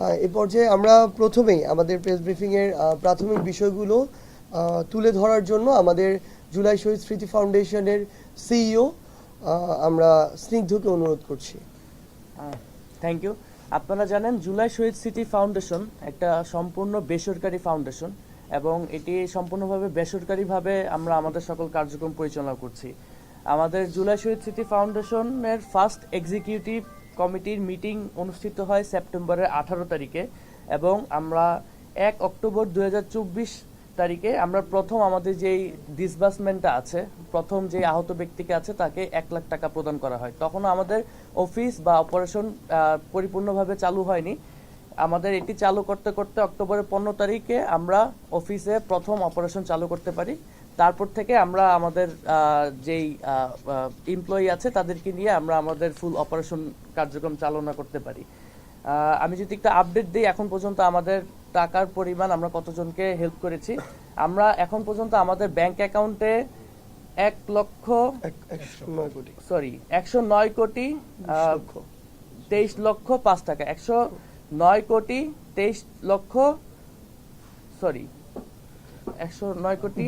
হ্যাঁ, এই পর্যায়ে আমরা প্রথমেই আমাদের প্রেস ব্রিফিংয়ের প্রাথমিক বিষয়গুলো তুলে ধরার জন্য আমাদের জুলাই শহীদ স্মৃতি ফাউন্ডেশনের সিইও আমরা স্নিগ্ধকে অনুরোধ করছি। Thank you. আপনারা জানেন জুলাই শহীদ স্মৃতি ফাউন্ডেশন একটা সম্পূর্ণ বেসরকারি ফাউন্ডেশন এবং এটি সম্পূর্ণভাবে বেসরকারিভাবে আমরা আমাদের সকল কার্যক্রম পরিচালনা করছি। আমাদের জুলাই শহীদ স্মৃতি ফাউন্ডেশনের ফার্স্ট এক্সিকিউটিভ কমিটির মিটিং অনুষ্ঠিত হয় সেপ্টেম্বরের 18 তারিখে এবং আমরা 1 অক্টোবর 2024 তারিখে আমরা প্রথম আমাদের যেই ডিসবার্সমেন্টটা আছে, প্রথম যে আহত ব্যক্তিকে আছে তাকে 1 লাখ টাকা প্রদান করা হয়। তখনও আমাদের অফিস বা অপারেশন পরিপূর্ণভাবে চালু হয়নি। আমাদের এটি চালু করতে করতে অক্টোবরের 15 তারিখে আমরা অফিসে প্রথম অপারেশন চালু করতে পারি। তারপর থেকে আমরা আমাদের যেই এমপ্লয়ি আছে তাদেরকে নিয়ে আমরা আমাদের ফুল অপারেশন কার্যক্রম চালনা করতে পারি। আমি যদি একটা আপডেট দিই, এখন পর্যন্ত আমাদের টাকার পরিমাণ আমরা কতজনকে হেল্প করেছি। আমরা এখন পর্যন্ত আমাদের ব্যাংক অ্যাকাউন্টে 109 কোটি 23 লক্ষ 5 টাকা 109 কোটি 23 লক্ষ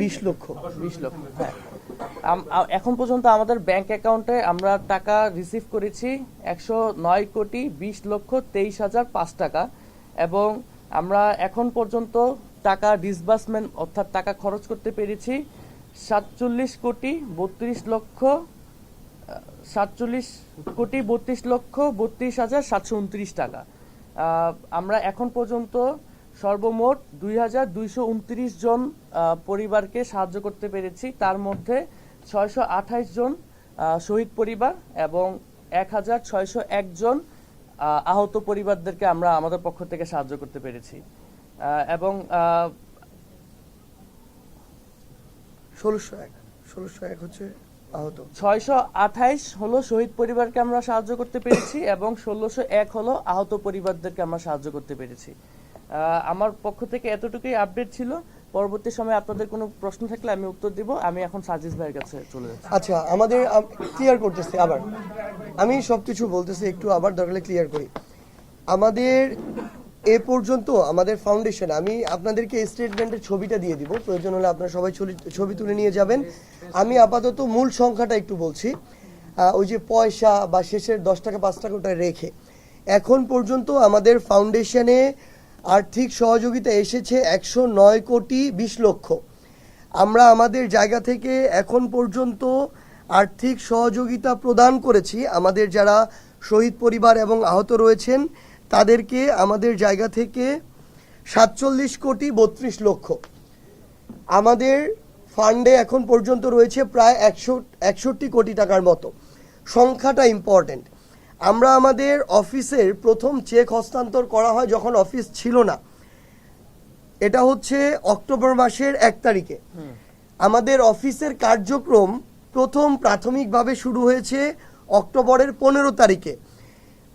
20 লক্ষ হ্যাঁ। এখন পর্যন্ত আমাদের ব্যাংক অ্যাকাউন্টে আমরা টাকা রিসিভ করেছি 109 কোটি 20 লক্ষ 23,005 টাকা এবং আমরা এখন পর্যন্ত টাকা ডিসবার্সমেন্ট অর্থাৎ টাকা খরচ করতে পেরেছি 47 কোটি 32 লক্ষ 32,32,729 টাকা। আমরা এখন পর্যন্ত সর্বমোট 2,229 জন পরিবারকে সাহায্য করতে পেরেছি। তার মধ্যে 628 জন শহীদ পরিবার এবং 1,601 জন আহত পরিবারদেরকে আমরা আমাদের পক্ষ থেকে সাহায্য করতে পেরেছি এবং 1601 হচ্ছে আহত, 628 হলো শহীদ পরিবারকে আমরা সাহায্য করতে পেরেছি এবং 1601 হলো আহত পরিবারদেরকে আমরা সাহায্য করতে পেরেছি। আমার পক্ষ থেকে এতটুকুই আপডেট ছিল। পরবর্তী সময়ে আপনাদের কোনো প্রশ্ন থাকলে আমি উত্তর দিব। আমি এখন সাজিস ভাইয়ের কাছে চলে যাচ্ছি। আচ্ছা, আমাদের ক্লিয়ার করতেছি, আবার আমি সবকিছু বলতেছি, একটু আবার দরকারে ক্লিয়ার করি। আমাদের এ পর্যন্ত আমাদের ফাউন্ডেশন, আমি আপনাদেরকে স্টেটমেন্টের ছবিটা দিয়ে দিব, প্রয়োজন হলে আপনারা সবাই ছবি তুলে নিয়ে যাবেন। আমি আপাতত মূল সংখ্যাটা একটু বলছি, ওই যে পয়সা বা শেষের 10 টাকা 5 টাকা ওটা রেখে এখন পর্যন্ত আমাদের ফাউন্ডেশনে আর্থিক সহযোগিতা এসেছে 109 কোটি 20 লক্ষ। আমরা আমাদের জায়গা থেকে এখন পর্যন্ত আর্থিক সহযোগিতা প্রদান করেছি আমাদের যারা শহীদ পরিবার এবং আহত রয়েছেন তাদেরকে আমাদের জায়গা থেকে 47 কোটি 32 লক্ষ। আমাদের ফান্ডে এখন পর্যন্ত রয়েছে প্রায় 61 কোটি টাকার মতো। সংখ্যাটা ইম্পর্টেন্ট। আমরা আমাদের অফিসের প্রথম চেক হস্তান্তর করা হয় যখন অফিস ছিল না, এটা হচ্ছে অক্টোবর মাসের 1 তারিখে। আমাদের অফিসের কার্যক্রম প্রথম প্রাথমিকভাবে শুরু হয়েছে অক্টোবরের 15 তারিখে।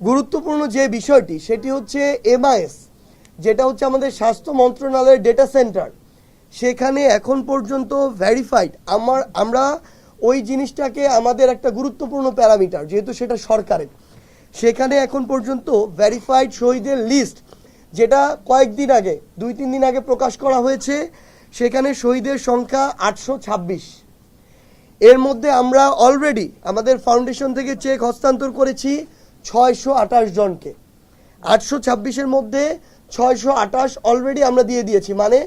গুরুত্বপূর্ণ যে বিষয়টি সেটি হচ্ছে MIS, যেটা হচ্ছে আমাদের স্বাস্থ্য মন্ত্রণালয়ের ডেটা সেন্টার। সেখানে এখন পর্যন্ত ভেরিফাইড, আমরা ওই জিনিসটাকে আমাদের একটা গুরুত্বপূর্ণ প্যারামিটার, যেহেতু সেটা সরকারের, সেখানে এখন পর্যন্ত ভেরিফাইড শহীদের লিস্ট, যেটা কয়েকদিন আগে 2-3 দিন আগে প্রকাশ করা হয়েছে, সেখানে শহীদের সংখ্যা 826। এর মধ্যে আমরা অলরেডি আমাদের ফাউন্ডেশন থেকে চেক হস্তান্তর করেছি 628 জনকে। 826-এর মধ্যে 628 অলরেডি আমরা দিয়ে দিয়েছি, মানে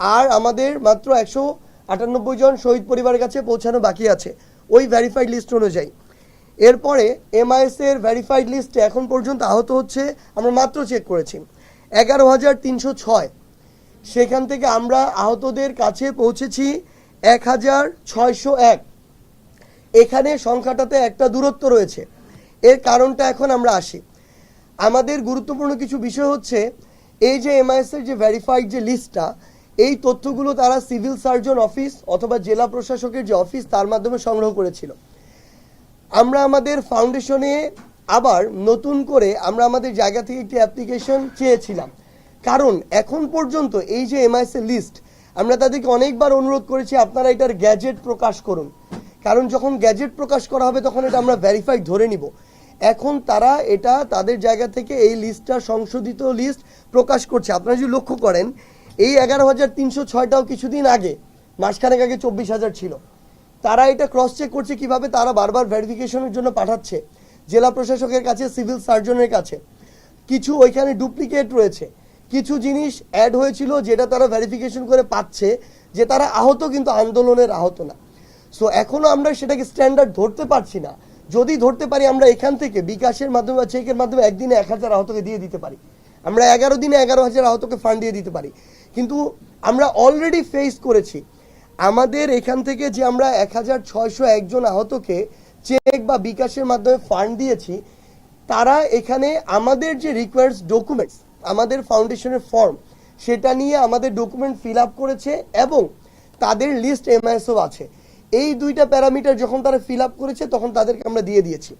আর আমাদের মাত্র 198 জন শহীদ পরিবারের কাছে পৌঁছানো বাকি আছে ওই ভেরিফাইড লিস্ট অনুযায়ী। এরপরে MIS এর ভেরিফাইড লিস্টে এখন পর্যন্ত আহত হচ্ছে, আমরা মাত্র চেক করেছি 11,306। সেখান থেকে আমরা আহতদের কাছে পৌঁছেছি 1,601। এখানে সংখ্যাটাতে একটা দূরত্ব রয়েছে, এর কারণটা এখন আমরা আসি। আমাদের গুরুত্বপূর্ণ কিছু বিষয় হচ্ছে এই যে MIS এর যে ভেরিফাইড যে লিস্টটা, এই তথ্যগুলো তারা সিভিল সার্জন অফিস অথবা জেলা প্রশাসকের যে অফিস তার মাধ্যমে সংগ্রহ করেছিল। আমরা আমাদের ফাউন্ডেশনে আবার নতুন করে আমরা আমাদের জায়গা থেকে একটি অ্যাপ্লিকেশন চেয়েছিলাম, কারণ এখন পর্যন্ত এই যে MIS এর লিস্ট, আমরা তাদেরকে অনেকবার অনুরোধ করেছি আপনারা এটার গ্যাজেট প্রকাশ করুন, কারণ যখন গ্যাজেট প্রকাশ করা হবে তখন এটা আমরা ভেরিফাইড ধরে নিব। এখন তারা এটা তাদের জায়গা থেকে এই লিস্টটা সংশোধিত লিস্ট প্রকাশ করছে। আপনারা যদি লক্ষ্য করেন এই 11,306টাও কিছুদিন আগে মাসখানেক আগে 24,000 ছিল। তারা এটা ক্রস চেক করছে কিভাবে, তারা বারবার ভেরিফিকেশনের জন্য পাঠাচ্ছে জেলা প্রশাসকের কাছে, সিভিল সার্জনের কাছে। কিছু ওইখানে ডুপ্লিকেট রয়েছে, কিছু জিনিস অ্যাড হয়েছিল যেটা তারা ভেরিফিকেশন করে পাচ্ছে যে তারা আহত কিন্তু আন্দোলনের আহত না। সো এখনো আমরা সেটাকে স্ট্যান্ডার্ড ধরতে পারছি না। যদি ধরতে পারি আমরা এখান থেকে বিকাশের মাধ্যমে বা চেকের মাধ্যমে একদিনে 1,000 আহতকে দিয়ে দিতে পারি, আমরা 11 দিনে 11,000 আহতকে ফান্ড দিয়ে দিতে পারি। কিন্তু আমরা অলরেডি ফেস করেছি আমাদের এখান থেকে যে আমরা 1,601 জন আহতকে চেক বা বিকাশের মাধ্যমে ফান্ড দিয়েছি, তারা এখানে আমাদের যে রিকোয়ার্ডস ডকুমেন্টস, আমাদের ফাউন্ডেশনের ফর্ম, সেটা নিয়ে আমাদের ডকুমেন্ট ফিল আপ করেছে এবং তাদের লিস্ট এমআইএসও আছে। এই দুইটা প্যারামিটার যখন তারা ফিল আপ করেছে তখন তাদেরকে আমরা দিয়ে দিয়েছি।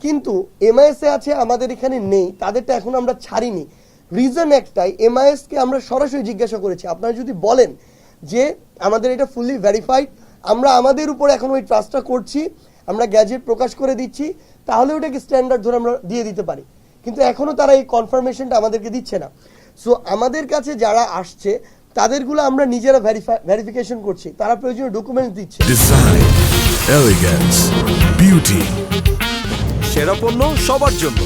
কিন্তু এমআইএসে আছে, আমাদের এখানে নেই, তাদেরটা এখন আমরা ছাড়িনি। রিজন একটাই, এমআইএসকে আমরা সরাসরি জিজ্ঞাসা করেছি আপনারা যদি বলেন যে আমাদের এটা ফুললি ভেরিফাইড, আমরা আমাদের উপর এখন ওই ট্রাস্টটা করছি, আমরা গ্যাজেট প্রকাশ করে দিচ্ছি, তাহলে ওটাকে স্ট্যান্ডার্ড ধরে আমরা দিয়ে দিতে পারি। কিন্তু এখনো তারা এই কনফার্মেশনটা আমাদেরকে দিচ্ছে না। সো আমাদের কাছে যারা আসছে তাদেরগুলো আমরা নিজেরা ভেরিফিকেশন করছি, তারা প্রয়োজনীয় ডকুমেন্ট দিচ্ছে। ডিজাইন, এলিগেন্স, বিউটি, সেরা পণ্য সবার জন্য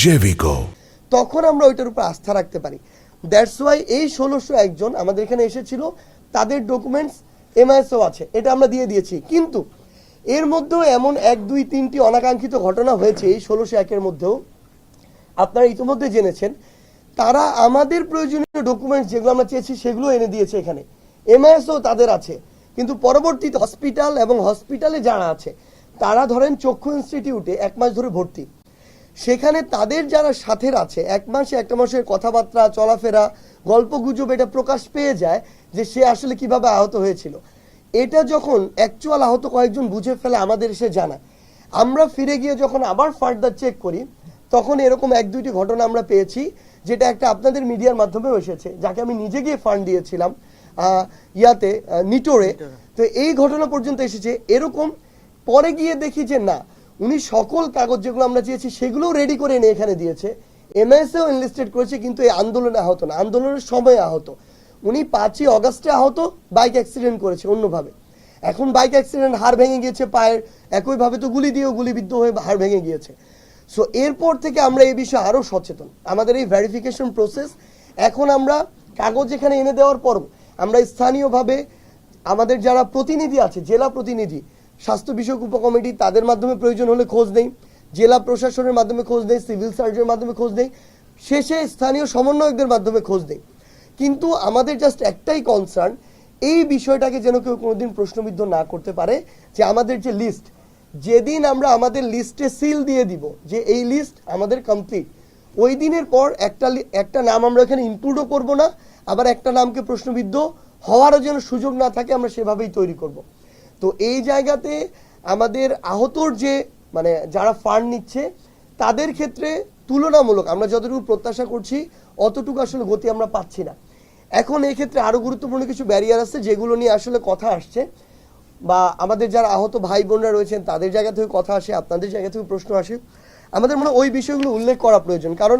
জেভিকো। তখন আমরা ওইটার উপর আস্থা রাখতে পারি। দ্যাটস ওয়াই এই 1,601 জন আমাদের এখানে এসেছিল, তাদের ডকুমেন্টস এমআইএসও আছে, এটা আমরা দিয়ে দিয়েছি। কিন্তু এর মধ্যেও এমন 1, 2, 3টি অনাকাঙ্ক্ষিত ঘটনা হয়েছে এই 1,601-এর মধ্যেও। আপনারা ইতিমধ্যে জেনেছেন তারা আমাদের প্রয়োজনীয় ডকুমেন্টস যেগুলো আমরা চেয়েছি সেগুলো এনে দিয়েছে এখানে, এমআইএসও তাদের আছে। কিন্তু পরবর্তীতে হসপিটাল এবং হসপিটালে যারা আছে তারা ধরেন চক্ষু ইনস্টিটিউটে 1 মাস ধরে ভর্তি, সেখানে তাদের যারা সাথের আছে 1 মাসে 1 মাসের কথাবার্তা, চলাফেরা, গল্প গুজব এটা প্রকাশ পেয়ে যায় যে সে আসলে কিভাবে আহত হয়েছিল। এটা যখন অ্যাকচুয়াল আহত কয়েকজন বুঝে ফেলে আমাদের এসে জানায়, আমরা ফিরে গিয়ে যখন আবার ফার্দার চেক করি তখন এরকম 1-2টি ঘটনা আমরা পেয়েছি, যেটা একটা আপনাদের মিডিয়ার মাধ্যমেও এসেছে, যাকে আমি নিজে গিয়ে ফান্ড দিয়েছিলাম নিটোরে। তো এই ঘটনা পর্যন্ত এসেছে। এরকম পরে গিয়ে দেখি যে না, উনি সকল কাগজ যেগুলো আমরা চেয়েছি সেগুলোও রেডি করে এনে এখানে দিয়েছে, এমএসএও এনলিস্টেড করেছে, কিন্তু এই আন্দোলনে আহত না, আন্দোলনের সময় আহত। উনি 5ই অগাস্টে আহত, বাইক অ্যাক্সিডেন্ট করেছে অন্যভাবে। এখন বাইক অ্যাক্সিডেন্ট, হাড় ভেঙে গিয়েছে পায়ের, একইভাবে তো গুলি দিয়েও গুলিবিদ্ধ হয়ে হাড় ভেঙে গিয়েছে। সো এরপর থেকে আমরা এই বিষয়ে আরও সচেতন। আমাদের এই ভেরিফিকেশন প্রসেস, এখন আমরা কাগজ এখানে এনে দেওয়ার পর আমরা স্থানীয়ভাবে আমাদের যারা প্রতিনিধি আছে, জেলা প্রতিনিধি, স্বাস্থ্য বিষয়ক উপকমিটি, তাদের মাধ্যমে প্রয়োজন হলে খোঁজ নেই, জেলা প্রশাসনের মাধ্যমে খোঁজ নেই, সিভিল সার্জনের মাধ্যমে খোঁজ নেই, শেষে স্থানীয় সমন্বয়কদের মাধ্যমে খোঁজ নেই। কিন্তু আমাদের জাস্ট একটাই কনসার্ন, এই বিষয়টাকে যেন কেউ কোনোদিন প্রশ্নবিদ্ধ না করতে পারে যে আমাদের যে লিস্ট, যেদিন আমরা আমাদের লিস্টে সিল দিয়ে দিব যে এই লিস্ট আমাদের কমপ্লিট, ওই দিনের পর একটা নাম আমরা এখানে ইনক্লুডও করব না, আবার একটা নামকে প্রশ্নবিদ্ধ হওয়ারও যেন সুযোগ না থাকে, আমরা সেভাবেই তৈরি করব। তো এই জায়গাতে আমাদের আহতর যে মানে যারা ফান্ড নিচ্ছে তাদের ক্ষেত্রে তুলনামূলক আমরা যতটুকু প্রত্যাশা করছি অতটুকু আসলে গতি আমরা পাচ্ছি না। এখন এই ক্ষেত্রে আরো গুরুত্বপূর্ণ কিছু ব্যারিয়ার আছে যেগুলো নিয়ে আসলে কথা আসছে, বা আমাদের যারা আহত ভাই বোনরা রয়েছেন তাদের জায়গা থেকে কথা আসে, আপনাদের জায়গা থেকে প্রশ্ন আসে। আমাদের মনে হয় ওই বিষয়গুলো উল্লেখ করা প্রয়োজন, কারণ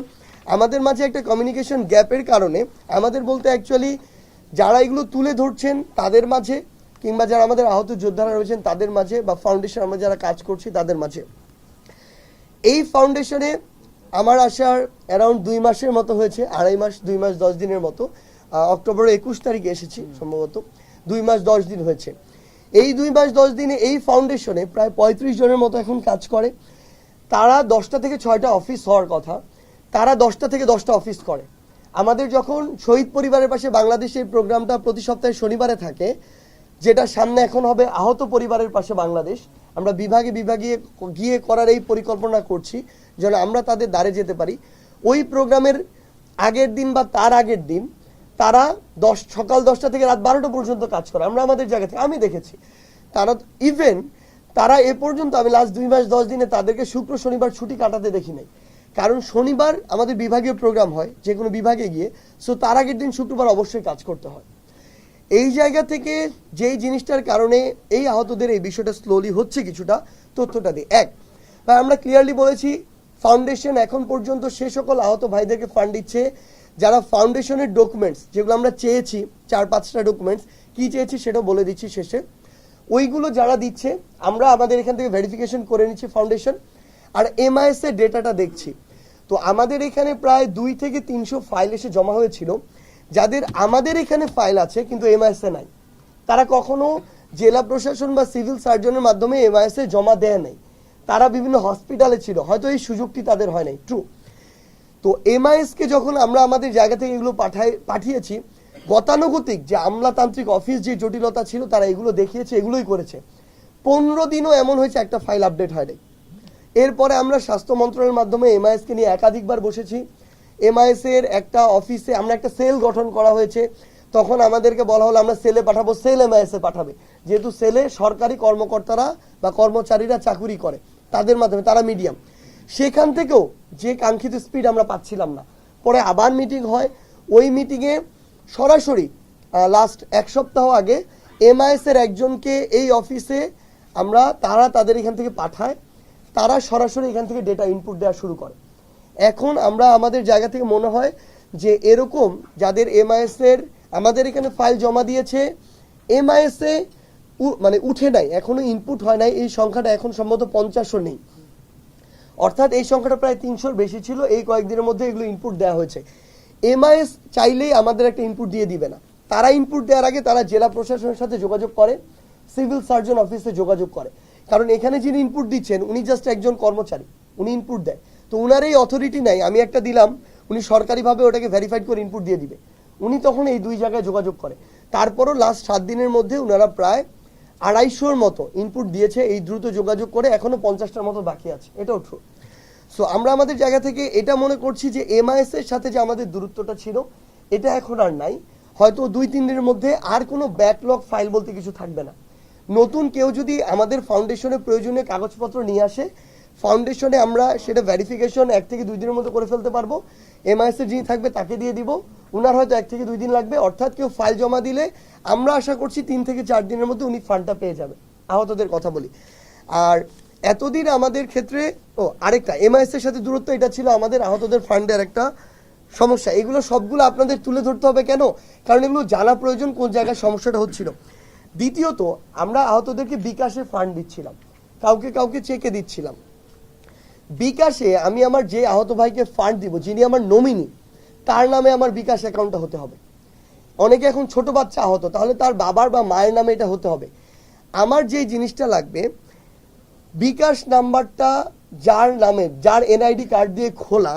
আমাদের মাঝে একটা কমিউনিকেশন গ্যাপের কারণে আমাদের বলতে অ্যাকচুয়ালি যারা এগুলো তুলে ধরছেন তাদের মাঝে, কিংবা যারা আমাদের আহত যোদ্ধারা রয়েছেন তাদের মাঝে, বা ফাউন্ডেশন আমরা যারা কাজ করছি তাদের মাঝে। এই ফাউন্ডেশনে আমার আসার অ্যারাউন্ড 2 মাসের মতো হয়েছে, 2.5 মাস 2 মাস 10 দিনের মতো। অক্টোবরের 21 তারিখে এসেছি সম্ভবত, 2 মাস 10 দিন হয়েছে। এই 2 মাস 10 দিনে এই ফাউন্ডেশনে প্রায় 35 জনের মতো এখন কাজ করে। তারা 10টা থেকে 6টা অফিস হওয়ার কথা, তারা 10টা থেকে 10টা অফিস করে। আমাদের যখন শহীদ পরিবারের পাশে বাংলাদেশের প্রোগ্রামটা প্রতি সপ্তাহে শনিবারে থাকে, যেটা সামনে এখন হবে আহত পরিবারের পাশে বাংলাদেশ, আমরা বিভাগে বিভাগে গিয়ে করার এই পরিকল্পনা করছি যেন আমরা তাদের দ্বারে যেতে পারি। ওই প্রোগ্রামের আগের দিন বা তার আগের দিন তারা সকাল 10টা থেকে রাত 12টা পর্যন্ত কাজ করে। আমরা আমাদের জায়গা থেকে আমি দেখেছি তারা ইভেন তারা এ পর্যন্ত, আমি লাস্ট 2 মাস 10 দিনে তাদেরকে শুক্র শনিবার ছুটি কাটাতে দেখি নাই, কারণ শনিবার আমাদের বিভাগীয় প্রোগ্রাম হয় যে কোনো বিভাগে গিয়ে, সো তার আগের দিন শুক্রবার অবশ্যই কাজ করতে হয়। এই জায়গা থেকে যেই জিনিসটার কারণে এই আহতদের এই বিষয়টা স্লোলি হচ্ছে কিছুটা, তথ্যটা দিই। আমরা ক্লিয়ারলি বলেছি ফাউন্ডেশন এখন পর্যন্ত সে সকল আহত ভাইদেরকে ফান্ড দিচ্ছে যারা ফাউন্ডেশনের ডকুমেন্টস যেগুলো আমরা চেয়েছি 4-5টা ডকুমেন্টস কি চেয়েছি সেটা বলে দিচ্ছি শেষে। ওইগুলো যারা দিচ্ছে আমরা আমাদের এখান থেকে ভেরিফিকেশন করে নিচ্ছি ফাউন্ডেশন, আর এমআইএস এর ডেটাটা দেখছি। তো আমাদের এখানে প্রায় 2 থেকে 300 ফাইল এসে জমা হয়েছিল, যাদের আমাদের এখানে ফাইল আছে কিন্তু এমআইএস এ নাই। তারা কখনো জেলা প্রশাসন বা সিভিল সার্জনের মাধ্যমে এমআইএস এ জমা দেয় নাই, তারা বিভিন্ন হসপিটালে ছিল, হয়তো এই সুযোগটি তাদের হয় নাই, ট্রু। তো এমআইএস কে যখন আমরা আমাদের জায়গা থেকে এগুলো পাঠিয়েছি, গতানুগতিক যে আমলাতান্ত্রিক অফিস যে জটিলতা ছিল তারা এগুলো দেখিয়েছে, এগুলোই করেছে। 15 দিনও এমন হয়েছে একটা ফাইল আপডেট হয় নাই। এরপরে আমরা স্বাস্থ্য মন্ত্রণালয়ের মাধ্যমে এমআইএস কে নিয়ে একাধিকবার বসেছি। এমআইএস এর একটা অফিসে আমরা একটা সেল গঠন করা হয়েছে, তখন আমাদেরকে বলা হলো আমরা সেলে পাঠাবো, সেল এমআইএস এ পাঠাবে, যেহেতু সেলে সরকারি কর্মকর্তারা বা কর্মচারীরা চাকুরি করে, তাদের মাধ্যমে তারা মিডিয়াম। সেখান থেকেও যে কাঙ্ক্ষিত স্পিড আমরা পাচ্ছিলাম না। পরে আবার মিটিং হয়, ওই মিটিংয়ে সরাসরি লাস্ট 1 সপ্তাহ আগে এমআইএস এর একজনকে এই অফিসে তারা তাদের এখান থেকে পাঠায়, তারা সরাসরি এখান থেকে ডেটা ইনপুট দেওয়া শুরু করে। এখন আমরা আমাদের জায়গা থেকে মনে হয় যে এরকম যাদের এমআইএস এর আমাদের এখানে ফাইল জমা দিয়েছে, এমআইএস এ মানে উঠে নাই, এখনো ইনপুট হয় নাই, এই সংখ্যাটা এখন সম্ভবত 50ও নেই। অর্থাৎ এই সংখ্যাটা প্রায় 300-র বেশি ছিল। এই কয়েকদিনের মধ্যে এগুলো ইনপুট দেওয়া হয়েছে। এমআইএস চাইলেই আমাদের একটা ইনপুট দিয়ে দিবে না, তারা ইনপুট দেওয়ার আগে তারা জেলা প্রশাসনের সাথে যোগাযোগ করে, সিভিল সার্জন অফিসে যোগাযোগ করে, কারণ এখানে যিনি ইনপুট দিচ্ছেন উনি জাস্ট একজন কর্মচারী, উনি ইনপুট দেয়। তো উনার এই অথরিটি নাই, আমি একটা দিলাম, উনি সরকারিভাবে ওটাকে ভেরিফাইড করে ইনপুট দিয়ে দিবে, উনি তখন এই 2 জায়গায় যোগাযোগ করে। তারপরও লাস্ট 7 দিনের মধ্যে উনারা প্রায় 250-র মতো ইনপুট দিয়েছে এই দ্রুত যোগাযোগ করে, এখনো 50টার মতো বাকি আছে, এটাও ট্রু। সো আমরা আমাদের জায়গা থেকে এটা মনে করছি যে এমআইএস এর সাথে যে আমাদের দূরত্বটা ছিল এটা এখন আর নাই। হয়তো 2-3 দিনের মধ্যে আর কোনো ব্যাকলগ ফাইল বলতে কিছু থাকবে না। নতুন কেউ যদি আমাদের ফাউন্ডেশনে প্রয়োজনীয় কাগজপত্র নিয়ে আসে, ফাউন্ডেশনে আমরা সেটা ভেরিফিকেশন 1 থেকে 2 দিনের মধ্যে করে ফেলতে পারবো। এমআইএস এর যিনি থাকবে তাকে দিয়ে দিব, উনার হয়তো 1 থেকে 2 দিন লাগবে। অর্থাৎ কেউ ফাইল জমা দিলে আমরা আশা করছি 3 থেকে 4 দিনের মধ্যে উনি ফান্ডটা পেয়ে যাবে। আহতদের কথা বলি, আর এতদিন আমাদের ক্ষেত্রে আরেকটা এমআইএস এর সাথে দূরত্ব, এটা ছিল আমাদের আহতদের ফান্ডের একটা সমস্যা। এগুলো সবগুলো আপনাদের তুলে ধরতে হবে কেন? কারণ এগুলো জানা প্রয়োজন কোন জায়গায় সমস্যাটা হচ্ছিল। দ্বিতীয়ত, আমরা আহতদেরকে বিকাশে ফান্ড দিচ্ছিলাম, কাউকে কাউকে চেকে দিচ্ছিলাম। বিকাশে আমি আমার যে আহত ভাইকে ফান্ড দিব, যিনি আমার নমিনি, তার নামে আমার বিকাশ অ্যাকাউন্টটা হতে হবে। অনেকে এখন ছোট বাচ্চা আহত, তাহলে তার বাবার বা মায়ের নামে এটা হতে হবে। আমার যে জিনিসটা লাগবে, বিকাশ নাম্বারটা যার নামে, যার এনআইডি কার্ড দিয়ে খোলা,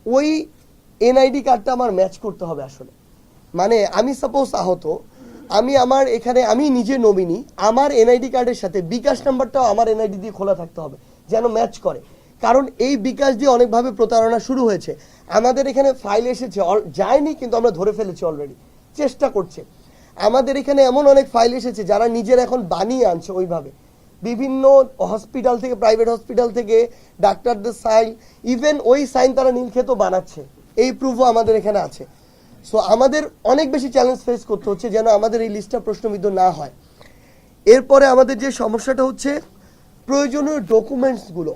ওই এনআইডি কার্ডটা আমার ম্যাচ করতে হবে। আসলে মানে আমি সাপোজ আহত, আমি নিজে নমিনি, আমার এনআইডি কার্ডের সাথে বিকাশ নাম্বারটাও আমার এনআইডি দিয়ে খোলা থাকতে হবে, যেন ম্যাচ করে। কারণ এই বিকাশ দিয়ে অনেকভাবে প্রতারণা শুরু হয়েছে। আমাদের এখানে ফাইল এসেছে, যায়নি কিন্তু আমরা ধরে ফেলেছি অলরেডি, চেষ্টা করছে। আমাদের এখানে এমন অনেক ফাইল এসেছে যারা নিজের এখন বানিয়ে আনছে ওইভাবে, বিভিন্ন হসপিটাল থেকে, প্রাইভেট হসপিটাল থেকে ডাক্তারদের সাইন, ইভেন ওই সাইন তারা নীলক্ষেত বানাচ্ছে, এই প্রুফও আমাদের এখানে আছে। সো আমাদের অনেক বেশি চ্যালেঞ্জ ফেস করতে হচ্ছে যেন আমাদের এই লিস্টটা প্রশ্নবিদ্ধ না হয়। এরপরে আমাদের যে সমস্যাটা হচ্ছে, প্রয়োজনীয় ডকুমেন্টসগুলো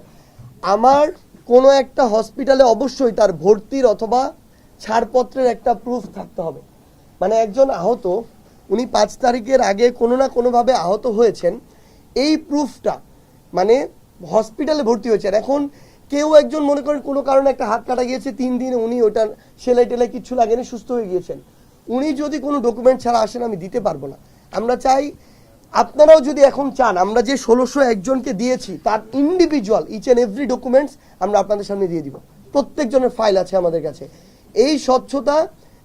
আমার কোনো একটা হসপিটালে অবশ্যই তার ভর্তির অথবা ছাড়পত্রের একটা প্রুফ থাকতে হবে। মানে একজন আহত, উনি 5 তারিখের আগে কোনো না কোনোভাবে আহত হয়েছেন, এই প্রুফটা মানে হসপিটালে ভর্তি হয়েছেন। এখন কেউ একজন মনে করেন কোনো কারণে একটা হাত কাটা গিয়েছে, 3 দিনে উনি ওটা সেলাই টেলাই কিচ্ছু লাগেনি, সুস্থ হয়ে গিয়েছেন, উনি যদি কোনো ডকুমেন্ট ছাড়া আসেন আমি দিতে পারবো না। আমরা চাই, আপনারাও যদি এখন চান, আমরা যে 1601 জনকে দিয়েছি তার individual each and every documents আমরা আপনাদের সামনে দিয়ে দিব। প্রত্যেকজনের ফাইল আছে আমাদের কাছে। এই স্বচ্ছতা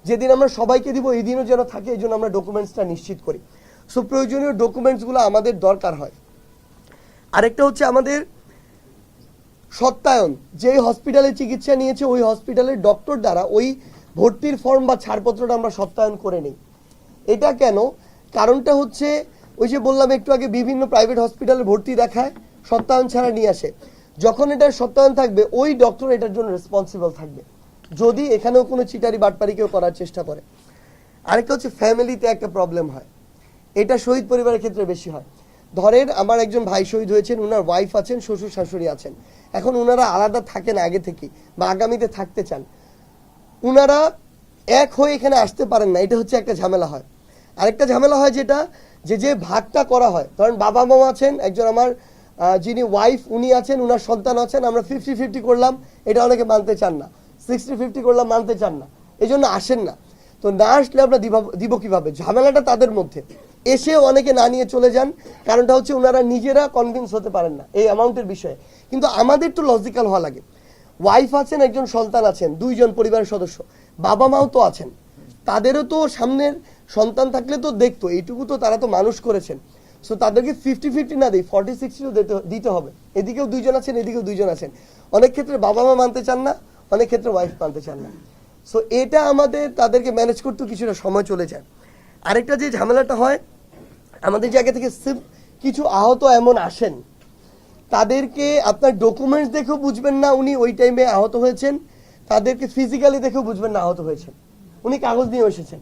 যেদিন আমরা সবাইকে দিব, এই দিনও যেন থাকে, এই জন্য আমরা ডকুমেন্টসটা নিশ্চিত করি। সো প্রয়োজনীয় ডকুমেন্টসগুলো আমাদের দরকার হয়। আরেকটা হচ্ছে আমাদের সত্যায়ন, যে হসপিটালে চিকিৎসা নিয়েছে ওই হসপিটালের ডক্টর দ্বারা ওই ভর্তির ফর্ম বা ছাড়পত্রটা আমরা সত্যায়ন করে নিই। এটা কেন? কারণটা হচ্ছে ওই যে বললাম একটু আগে, বিভিন্ন প্রাইভেট হসপিটালে ভর্তি দেখায়, সত্যায়ন ছাড়া নিয়ে আসে। যখন এটার সত্যায়ন থাকবে, ওই ডক্টর এটার জন্য রেসপন্সিবল থাকবে যদি এখানেও কোনো চিটারি বাটপারি কেউ করার চেষ্টা করে। আরেকটা হচ্ছে ফ্যামিলিতে একটা প্রবলেম হয়, এটা শহীদ পরিবারের ক্ষেত্রে বেশি হয়। ধরেন আমার একজন ভাই শহীদ হয়েছেন, ওনার ওয়াইফ আছেন, শ্বশুর শাশুড়ি আছেন, এখন ওনারা আলাদা থাকেন আগে থেকে বা আগামীতে থাকতে চান, ওনারা এক হয়ে এখানে আসতে পারেন না, এটা হচ্ছে একটা ঝামেলা হয়। আরেকটা ঝামেলা হয় যেটা যে ভাগটা করা হয়, ধরেন বাবা মা আছেন, একজন আমার যিনি ওয়াইফ উনি আছেন, উনার সন্তান আছেন, আমরা 50-50 করলাম, এটা অনেকে মানতে চান না, 60-50 করলাম, মানতে চান না, এই জন্য আসেন না। তো না আসলে আমরা দিব কিভাবে, ঝামেলাটা তাদের মধ্যে। এসেও অনেকে না নিয়ে চলে যান, কারণটা হচ্ছে ওনারা নিজেরা কনভিন্স হতে পারেন না এই অ্যামাউন্টের বিষয়ে। কিন্তু আমাদের তো লজিক্যাল হওয়া লাগে, ওয়াইফ আছেন, একজন সন্তান আছেন, 2 জন পরিবারের সদস্য, বাবা মাও তো আছেন, তাদেরও তো সামনের সন্তান থাকলে তো দেখতো, এইটুকু তো তারা তো মানুষ করেছেন। সো তাদেরকে 50-50 না দিই, 40-60 দিতে হবে। এদিকেও 2 জন আছেন, এদিকেও 2 জন আছেন। অনেক ক্ষেত্রে বাবা মা মানতে চান না, অনেক ক্ষেত্রে ওয়াইফ মানতে চান না। সো এটা আমাদের তাদেরকে ম্যানেজ করতে কিছুটা সময় চলে যায়। আরেকটা যে ঝামেলাটা হয়, আমাদের জায়গা থেকে কিছু আহত এমন আসেন, তাদেরকে আপনার ডকুমেন্টস দেখেও বুঝবেন না উনি ওই টাইমে আহত হয়েছেন, তাদেরকে ফিজিক্যালি দেখেও বুঝবেন না আহত হয়েছেন, উনি কাগজ নিয়ে এসেছেন।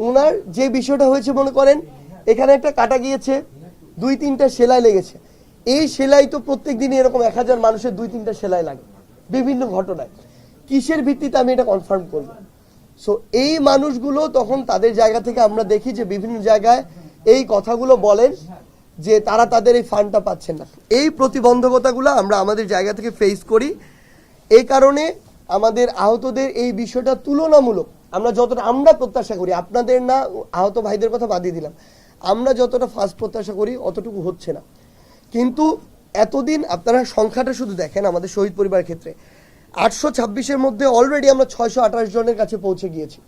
উনার যে বিষয়টা হয়েছে, মনে করেন এখানে একটা কাটা গিয়েছে, 2-3টা সেলাই লেগেছে। এই সেলাই তো প্রত্যেক দিনই এরকম 1000 মানুষের 2-3টা সেলাই লাগে বিভিন্ন ঘটনায়। কিসের ভিত্তিতে আমি এটা কনফার্ম করব? সো এই মানুষগুলো তখন তাদের জায়গা থেকে আমরা দেখি যে বিভিন্ন জায়গায় এই কথাগুলো বলেন যে তারা তাদের এই ফান্ডটা পাচ্ছেন না। এই প্রতিবন্ধকতাগুলো আমরা আমাদের জায়গা থেকে ফেস করি। এই কারণে আমাদের আহতদের এই বিষয়টা তুলনামূলক আমরা যতটা আমরা প্রত্যাশা করি, আপনাদের না, আহত ভাইদের কথা বাদিয়ে দিলাম, আমরা যতটা ফাস্ট প্রত্যাশা করি অতটুকু হচ্ছে না। কিন্তু এতদিন আপনারা সংখ্যাটা শুধু দেখেন, আমাদের শহীদ পরিবারের ক্ষেত্রে 826-এর মধ্যে অলরেডি আমরা 628 জনের কাছে পৌঁছে গিয়েছি।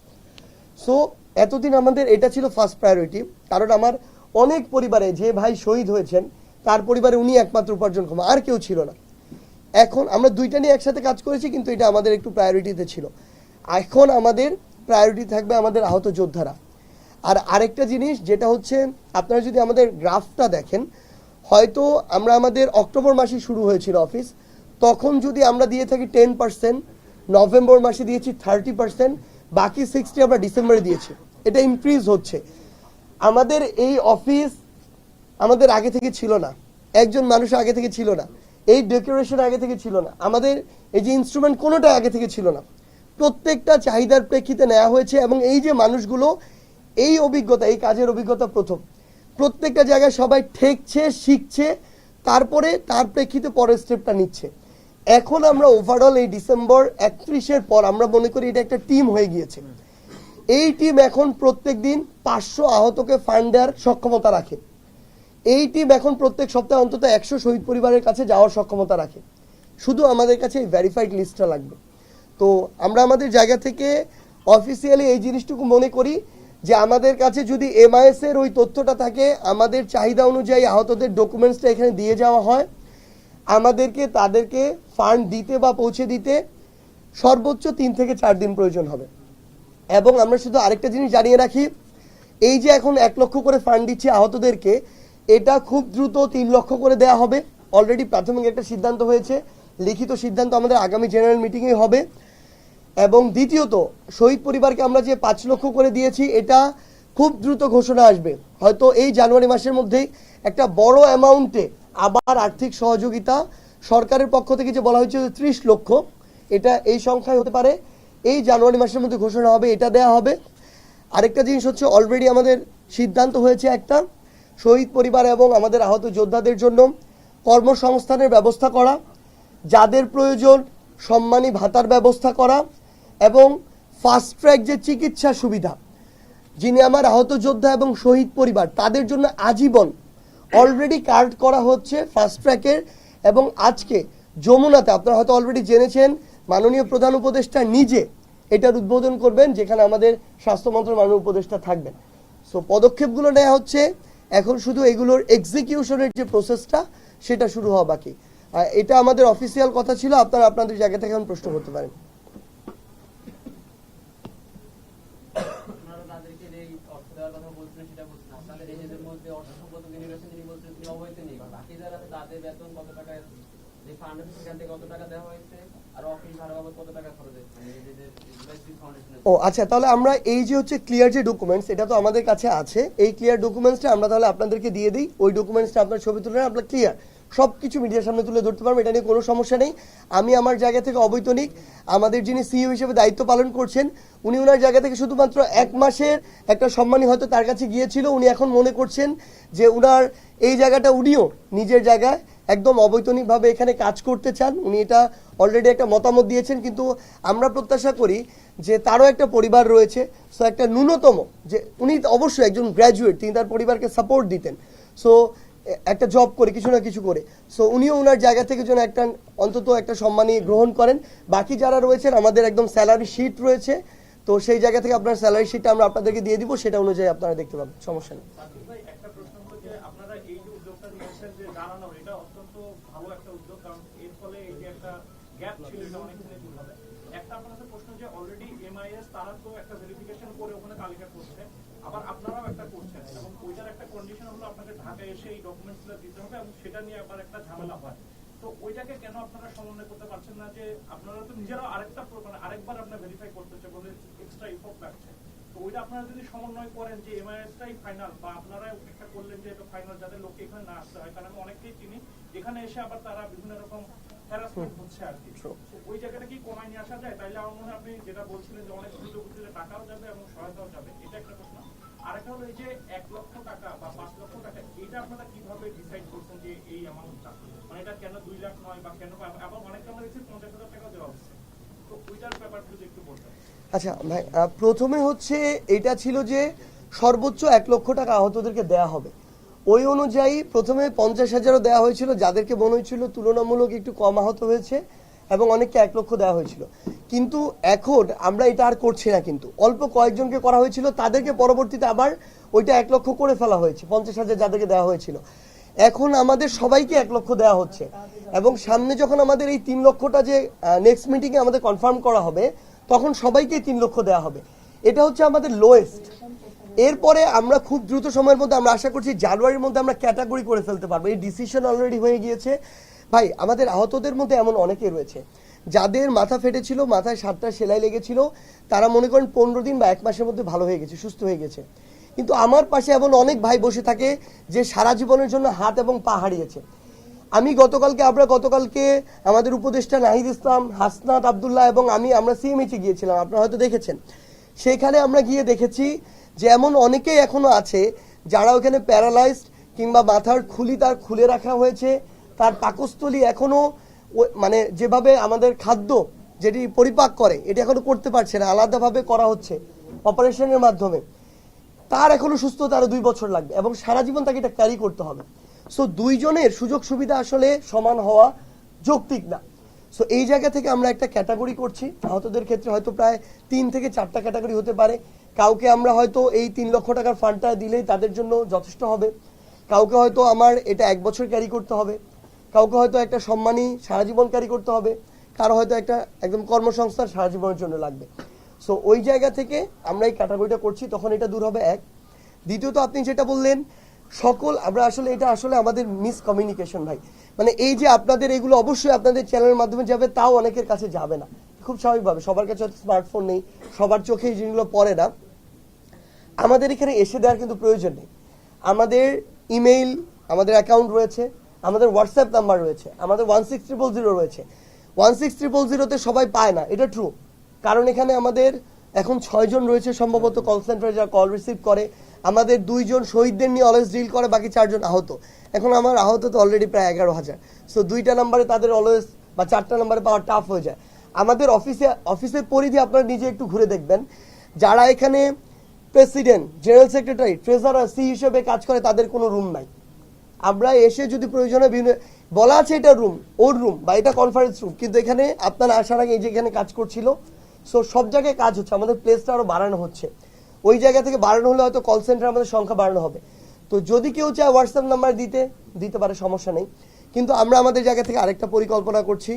সো এতদিন আমাদের এটা ছিল ফার্স্ট প্রায়োরিটি, কারণ আমার অনেক পরিবারে যে ভাই শহীদ হয়েছেন তার পরিবারে উনি একমাত্র উপার্জনক্ষম, আর কেউ ছিল না। এখন আমরা দুইটা নিয়ে একসাথে কাজ করেছি, কিন্তু এটা আমাদের একটু প্রায়োরিটিতে ছিল। এখন আমাদের প্রায়োরিটি থাকবে আমাদের আহত যোদ্ধারা। আর আরেকটা জিনিস যেটা হচ্ছে, আপনারা যদি আমাদের গ্রাফটা দেখেন, হয়তো আমরা আমাদের অক্টোবর মাসে শুরু হয়েছিল অফিস, তখন যদি আমরা দিয়ে থাকি 10%, নভেম্বর মাসে দিয়েছি 30%, বাকি 60 আমরা ডিসেম্বরে দিয়েছি। এটা ইনক্রিজ হচ্ছে। আমাদের এই অফিস আমাদের আগে থেকে ছিল না, একজন মানুষ আগে থেকে ছিল না, এই ডেকোরেশন আগে থেকে ছিল না, আমাদের এই যে ইনস্ট্রুমেন্ট কোনোটা আগে থেকে ছিল না, প্রত্যেকটা চাহিদার প্রেক্ষিতে নেওয়া হয়েছে। এবং এই যে মানুষগুলো এই অভিজ্ঞতা, এই কাজের অভিজ্ঞতা প্রথম, প্রত্যেকটা জায়গায় সবাই ঠেকছে, শিখছে, তারপরে তার প্রেক্ষিতে পরের স্টেপটা নিচ্ছে। এখন আমরা ওভারঅল এই ডিসেম্বর 31-এর পর আমরা মনে করি এটা একটা টিম হয়ে গিয়েছে। এই টিম এখন প্রত্যেক দিন 500 আহতকে ফান্ড দেওয়ার সক্ষমতা রাখে। এই টিম এখন প্রত্যেক সপ্তাহে অন্তত 100 শহীদ পরিবারের কাছে যাওয়ার সক্ষমতা রাখে। শুধু আমাদের কাছে এই ভেরিফাইড লিস্টটা লাগবে। তো আমরা আমাদের জায়গা থেকে অফিসিয়ালি এই জিনিসটুকু মনে করি যে আমাদের কাছে যদি MIS এর ওই তথ্যটা থাকে, আমাদের চাহিদা অনুযায়ী আহতদের ডকুমেন্টসটা এখানে দিয়ে যাওয়া হয়, আমাদেরকে তাদেরকে ফান্ড দিতে বা পৌঁছে দিতে সর্বোচ্চ 3 থেকে 4 দিন প্রয়োজন হবে। এবং আমরা শুধু আরেকটা জিনিস জানিয়ে রাখি, এই যে এখন 1 লক্ষ করে ফান্ড দিচ্ছি আহতদেরকে, এটা খুব দ্রুত 3 লক্ষ করে দেওয়া হবে। অলরেডি প্রাথমিক একটা সিদ্ধান্ত হয়েছে, লিখিত সিদ্ধান্ত আমাদের আগামী জেনারেল মিটিংয়ে হবে। এবং দ্বিতীয়ত, শহীদ পরিবারকে আমরা যে 5 লক্ষ করে দিয়েছি, এটা খুব দ্রুত ঘোষণা আসবে, হয়তো এই জানুয়ারি মাসের মধ্যেই একটা বড় অ্যামাউন্টে আবার আর্থিক সহযোগিতা সরকারের পক্ষ থেকে যে বলা হয়েছে 30 লক্ষ, এটা এই সংখ্যায় হতে পারে, এই জানুয়ারি মাসের মধ্যে ঘোষণা হবে, এটা দেয়া হবে। আরেকটা জিনিস হচ্ছে, অলরেডি আমাদের সিদ্ধান্ত হয়েছে একটা, শহীদ পরিবার এবং আমাদের আহত যোদ্ধাদের জন্য কর্মসংস্থানের ব্যবস্থা করা, যাদের প্রয়োজন সম্মানী ভাতার ব্যবস্থা করা, এবং ফাস্ট ট্র্যাক যে চিকিৎসা সুবিধা, যিনি আমার আহত যোদ্ধা এবং শহীদ পরিবার তাদের জন্য আজীবন অলরেডি কার্ড করা হচ্ছে ফাস্ট ট্র্যাকের। এবং আজকে যমুনাতে আপনারা হয়তো অলরেডি জেনেছেন, মাননীয় প্রধান উপদেষ্টা নিজে এটার উদ্বোধন করবেন, যেখানে আমাদের স্বাস্থ্য মন্ত্রণালয়ের মাননীয় উপদেষ্টা থাকবেন। সো পদক্ষেপগুলো নেওয়া হচ্ছে, এখন শুধু এগুলোর এক্সিকিউশনের যে প্রসেসটা সেটা শুরু হওয়া বাকি। এটা আমাদের অফিসিয়াল কথা ছিল, আপনারা আপনাদের জায়গা থেকে এখন প্রশ্ন করতে পারেন। ও আচ্ছা, তাহলে আমরা এই যে হচ্ছে ক্লিয়ার যে ডকুমেন্টস, এটা তো আমাদের কাছে আছে। এই ক্লিয়ার ডকুমেন্টসটা আমরা তাহলে আপনাদেরকে দিয়ে দিই। ওই ডকুমেন্টসটা আপনার ছবি তুলে আপনার ক্লিয়ার সব কিছু মিডিয়ার সামনে তুলে ধরতে পারবো, এটা নিয়ে কোনো সমস্যা নেই। আমি আমার জায়গা থেকে অবৈতনিক, আমাদের যিনি সিইও হিসেবে দায়িত্ব পালন করছেন উনি ওনার জায়গা থেকে শুধুমাত্র 1 মাসের একটা সম্মানী হয়তো তার কাছে গিয়েছিল, উনি এখন মনে করছেন যে উনার এই জায়গাটা উনিও নিজের জায়গায় একদম অবৈতনিকভাবে এখানে কাজ করতে চান। উনি এটা অলরেডি একটা মতামত দিয়েছেন, কিন্তু আমরা প্রত্যাশা করি যে তারও একটা পরিবার রয়েছে। সো একটা ন্যূনতম যে উনি অবশ্যই একজন গ্র্যাজুয়েট, তিনি তার পরিবারকে সাপোর্ট দিতেন, সো একটা জব করে কিছু না কিছু করে, সো উনিও ওনার জায়গা থেকে যেন একটা অন্তত একটা সম্মানী গ্রহণ করেন। বাকি যারা রয়েছেন আমাদের একদম স্যালারি শিট রয়েছে, তো সেই জায়গা থেকে আপনার স্যালারি শিটটা আমরা আপনাদেরকে দিয়ে দিব, সেটা অনুযায়ী আপনারা দেখতে পাবেন, সমস্যা নেই। একটা প্রশ্ন হলো যে আপনারা এই যে উদ্যোগটা নিয়েছেন যে জানানো, এটা অত্যন্ত ভালো একটা উদ্যোগ, কারণ এর ফলে এই যে একটা গ্যাপ ছিল এটা অনেকদিনে দূর হবে। একটা আপনাদের প্রশ্ন যে অলরেডি এমআইএস তারা তো একটা ভেরিফিকেশন করে ওখানে তালিকা করছে, আবার আপনারাও একটা করছেন, এবং ওইটার একটা কন্ডিশন হলো আপনাকে ঢাকায় এসে এই ডকুমেন্টসগুলো দিতে হবে, এবং সেটা নিয়ে আবার একটা ঝামেলা হয়। তো ওইটাকে কেন আপনারা সমন্বয় করতে পারছেন না, যে আপনারা তো নিজেরাও আরেকবার আপনার ভেরিফাই করতেছে বলে এক্সট্রা ইফোর্ট লাগছে, তো ওইটা আপনারা যদি সমন্বয় করেন যে এমআইএসটাই ফাইনাল, বা আপনারা একটা করলেন যে এটা ফাইনাল, যাতে লোককে এখানে না আসতে হয়, কারণ আমি অনেককেই চিনি এখানে এসে আবার তারা বিভিন্ন রকম হ্যারাসমেন্ট হচ্ছে আর কি। ওই জায়গাটা কি কমায় নিয়ে আসা যায়? তাইলে আমার মনে হয় আপনি যেটা বলছিলেন যে অনেক সুযোগ টাকাও যাবে এবং সহায়তাও যাবে, এটা একটা প্রশ্ন। আরেকটা হলো এই যে 1 লক্ষ টাকা বা 5 লক্ষ টাকা, এটা আপনারা কিভাবে ডিসাইড করছেন যে এই অ্যামাউন্টটা, মানে এটা কেন 2 লাখ নয় বা কেন, এবং অনেকটা আমরা দেখছি 50,000 টাকা দেওয়া হচ্ছে, তো ওইটার ব্যাপারটা যদি একটু বলতেন। আচ্ছা ভাই, প্রথমে হচ্ছে এটা ছিল যে সর্বোচ্চ 1 লক্ষ টাকা আহতদেরকে দেয়া হবে। ওই অনুযায়ী প্রথমে 50,000ও দেওয়া হয়েছিল, যাদেরকে মনে হয়েছিল তুলনামূলক একটু কম আহত হয়েছে, এবং অনেককে 1 লক্ষ দেওয়া হয়েছিল। কিন্তু এখন আমরা এটা আর করছি না, কিন্তু অল্প কয়েকজনকে করা হয়েছিল, তাদেরকে পরবর্তীতে আবার ওইটা 1 লক্ষ করে ফেলা হয়েছে, 50,000 যাদেরকে দেওয়া হয়েছিল। এখন আমাদের সবাইকে 1 লক্ষ দেওয়া হচ্ছে, এবং সামনে যখন আমাদের এই 3 লক্ষটা যে নেক্সট মিটিংয়ে আমাদের কনফার্ম করা হবে, তখন সবাইকে 3 লক্ষ দেওয়া হবে। এটা হচ্ছে আমাদের লোয়েস্ট। এরপরে আমরা খুব দ্রুত সময়ের মধ্যে আমরা আশা করছি জানুয়ারির মধ্যে আমরা ক্যাটাগরি করে ফেলতে পারবো। এই ডিসিশন অলরেডি হয়ে গিয়েছে। ভাই, আমাদের আহতদের মধ্যে এমন অনেকে রয়েছে যাদের মাথা ফেটেছিল, মাথায় 7টা সেলাই লেগেছিল, তারা মনে করেন 15 দিন বা 1 মাসের মধ্যে ভালো হয়ে গেছে, সুস্থ হয়ে গেছে। কিন্তু আমার পাশে এমন অনেক ভাই বসে থাকে যে সারা জীবনের জন্য হাত এবং পা হারিয়েছে। আমরা গতকালকে আমাদের উপদেষ্টা নাহিদ ইসলাম, হাসনাত আব্দুল্লাহ এবং আমরা সিএমএইচে গিয়েছিলাম, আপনারা হয়তো দেখেছেন। সেখানে আমরা গিয়ে দেখেছি যে এমন অনেকেই এখনো আছে যারা ওখানে প্যারালাইজড, কিংবা মাথার খুলি তার খুলে রাখা হয়েছে, তার পাকস্থলী এখনো মানে যেভাবে আমাদের খাদ্য যেটি পরিপাক করে এটি এখনো করতে পারছে না, আলাদাভাবে করা হচ্ছে অপারেশনের মাধ্যমে। তার এখনো সুস্থতা আরো 2 বছর লাগবে, এবং সারা জীবন তাকে এটা ক্যারি করতে হবে। সো দুইজনের সুযোগ সুবিধা আসলে সমান হওয়া যৌক্তিক না। সো এই জায়গা থেকে আমরা একটা ক্যাটাগরি করছি। আহতদের ক্ষেত্রে হয়তো প্রায় 3 থেকে 4টা ক্যাটাগরি হতে পারে। কাউকে আমরা হয়তো এই 3 লক্ষ টাকার ফান্ডটা দিলেই তাদের জন্য যথেষ্ট হবে, কাউকে হয়তো আমার এটা 1 বছর ক্যারি করতে হবে, কাউকে হয়তো একটা সম্মানী সারা জীবন ক্যারি করতে হবে, কারো হয়তো একটা একদম কর্মসংস্থান সারা জীবনের জন্য লাগবে। সো ওই জায়গা থেকে আমরা এই ক্যাটাগরিটা করছি, তখন এটা দূর হবে। এক, দ্বিতীয়ত আপনি যেটা বললেন আমরা আসলে এটা আসলে আমাদের মিসকমিউনিকেশন ভাই। মানে এই যে আপনাদের এগুলো অবশ্যই আপনাদের চ্যানেলের মাধ্যমে যাবে, তাও অনেকের কাছে যাবে না, খুব স্বাভাবিকভাবে। সবার কাছে হয়তো স্মার্টফোন নেই, সবার চোখে এই জিনিসগুলো পড়ে না। আমাদের এখানে এসে দেওয়ার কিন্তু প্রয়োজন নেই। আমাদের ইমেইল, আমাদের অ্যাকাউন্ট রয়েছে, আমাদের হোয়াটসঅ্যাপ নাম্বার রয়েছে, আমাদের 16000 রয়েছে। 16000-তে সবাই পায় না, এটা ট্রু। কারণ এখানে আমাদের এখন 6 জন রয়েছে সম্ভবত কল সেন্টারে যারা কল রিসিভ করে। আমাদের 2 জন শহীদদের নিয়ে অলওয়েজ ডিল করে, বাকি 4 জন আহত। এখন আমার আহত তো অলরেডি প্রায় 11,000। সো 2টা নাম্বারে তাদের অলওয়েজ বা 4টা নাম্বারে পাওয়া টাফ হয়ে যায়। আমাদের অফিসের পরিধি আপনারা নিজে একটু ঘুরে দেখবেন, যারা এখানে প্রেসিডেন্ট, জেনারেল সেক্রেটারি, ট্রেজারার, সি হিসেবে কাজ করে, তাদের কোনো রুম নাই। আমরা এসে যদি প্রয়োজনে বলা আছে এটা রুম, ওর রুম বা এটা কনফারেন্স রুম, কিন্তু এখানে আপনারা আসার আগে এই যে এখানে কাজ করছিল, সো সব জায়গায় কাজ হচ্ছে, আমাদের প্লেসটা আরো বাড়ানো হচ্ছে। ওই জায়গা থেকে বাড়ানো হলে হয়তো কল সেন্টার আমাদের সংখ্যা বাড়ানো হবে। তো যদি কেউ চায় হোয়াটসঅ্যাপ নাম্বার দিতে পারে, সমস্যা নেই। কিন্তু আমরা আমাদের জায়গা থেকে আরেকটা পরিকল্পনা করছি,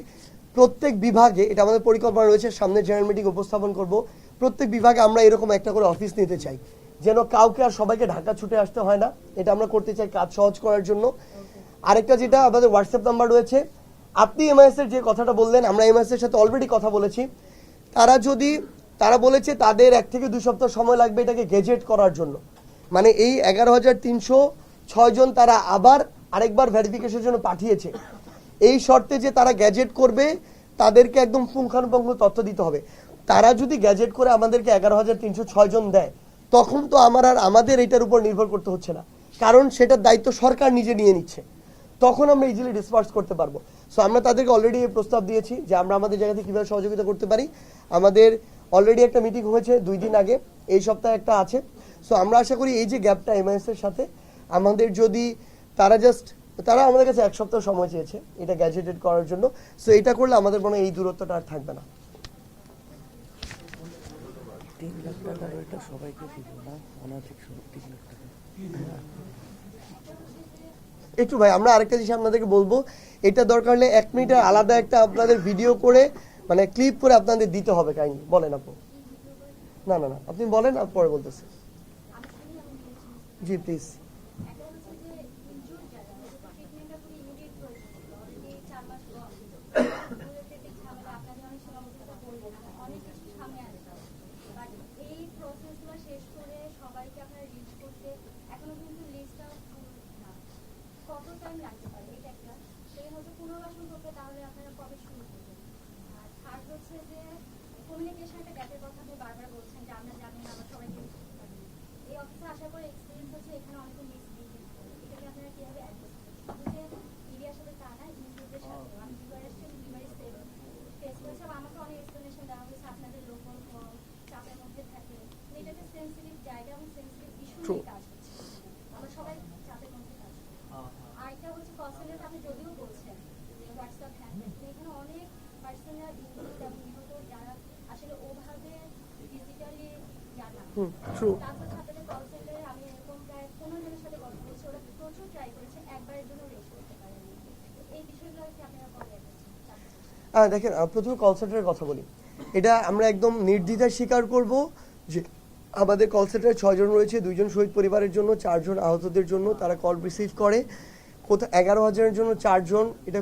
প্রত্যেক বিভাগে, এটা আমাদের পরিকল্পনা রয়েছে, সামনে জেনারেল মিটিং উপস্থাপন করব, প্রত্যেক বিভাগে আমরা এরকম একটা করে অফিস নিতে চাই, যেন কাউকে আর সবাইকে ঢাকা ছুটে আসতে হয় না। এটা আমরা করতে চাই কাজ সহজ করার জন্য। আরেকটা যেটা আমাদের হোয়াটসঅ্যাপ নাম্বার রয়েছে, আপনি এমআইএস এর যে কথাটা বললেন, আমরা এমআইএস এর সাথে অলরেডি কথা বলেছি। তারা বলেছে তাদের 1 থেকে 2 সপ্তাহ সময় লাগবে এটাকে গেজেট করার জন্য। মানে এই 11,306 জন তারা আবার আরেকবার ভেরিফিকেশনের জন্য পাঠিয়েছে। এই শর্তে যে তারা গ্যাজেট করবে, তাদেরকে একদম পুঙ্খানুপুঙ্খ তথ্য দিতে হবে। তারা যদি গ্যাজেট করে আমাদেরকে 11,306 জন দেয়, তখন তো আমাদের এটার উপর নির্ভর করতে হচ্ছে না, কারণ সেটার দায়িত্ব সরকার নিজে নিয়ে নিচ্ছে। তখন আমরা ইজিলি ডিসপার্স করতে পারবো। সো আমরা তাদেরকে অলরেডি এই প্রস্তাব দিয়েছি যে আমরা আমাদের জায়গা থেকে কীভাবে সহযোগিতা করতে পারি। আমাদের অলরেডি একটা মিটিং হয়েছে 2 দিন আগে, এই সপ্তাহে একটা আছে। সো আমরা আশা করি এই যে গ্যাপটা এমআইএস এর সাথে আমাদের, যদি তারা আমাদের কাছে 1 সপ্তাহ সময় চেয়েছে এটা গ্যাজেটেড করার জন্য। সো এটা করলে আমাদের মনে হয় এই দূরত্বটা আর থাকবে না। 3 লাখ টাকার ওইটা সবাইকে দিব না, অনাধিক 3 লাখ টাকা। একটু ভাই আমরা আরেকটা জিনিস আপনাদেরকে বলবো, এটা দরকার হলে 1 মিনিটের আলাদা একটা আপনাদের ভিডিও করে মানে ক্লিপ করে আপনাদের দিতে হবে। কাইন্ডলি বলেন আপু। না আপনি বলেন, আর পরে বলতেছি। জি প্লিজ। কমিউনিকেশনটা গ্যাপের কথা আপনি বারবার বলছেন যে আমরা জানি না, আমরা সবাইকে এই অফিসে আসার পর এক্সপিরিয়েন্স হচ্ছে এখানে অনেকে মিসবিহেভ করে। এটাকে আপনারা কিভাবে অ্যাড্রেস করছেন? যে মিডিয়ার সাথে তা না, ইউটিউবের সাথে আমি ফেস করেছি। আমাকে অনেক এক্সপ্লেনেশন দেওয়া হয়েছে আপনাদের লোকাল কল চাপের মধ্যে থাকে। এটাকে সেন্সিটিভ জায়গা এবং সেন্সিটিভ ইস্যু নিয়ে কাজ হচ্ছে, আমরা সবাই চাপের মধ্যে কাজ করি। আরেকটা হচ্ছে কল সেন্টারে আপনি যদিও বলছেন যে হোয়াটসঅ্যাপ হ্যান্ডেল, এখানে অনেক পার্সোনাল ইনক্লুড এবং নিহত যারা আসলে ওভাবে ফিজিক্যালি জানা। তারপর ছাত্রদের কল সেন্টারে আমি এরকম প্রায় 15 জনের সাথে কথা বলছি, ওরা প্রচুর ট্রাই করেছে, একবারের জন্য রেস করতে পারেনি। এই বিষয়গুলো কি আপনারা কবে দেখেন, প্রথমে কল সেন্টারের কথা বলি। এটা আমরা একদম নির্দ্বিধায় স্বীকার করব যে আমাদের কল সেন্টারে 6 জন রয়েছে, 2 জন শহীদ পরিবারের জন্য, 4 জন আহতদের জন্য তারা কল রিসিভ করে। কোথাও 11,000-এর জন্য 4 জন, এটা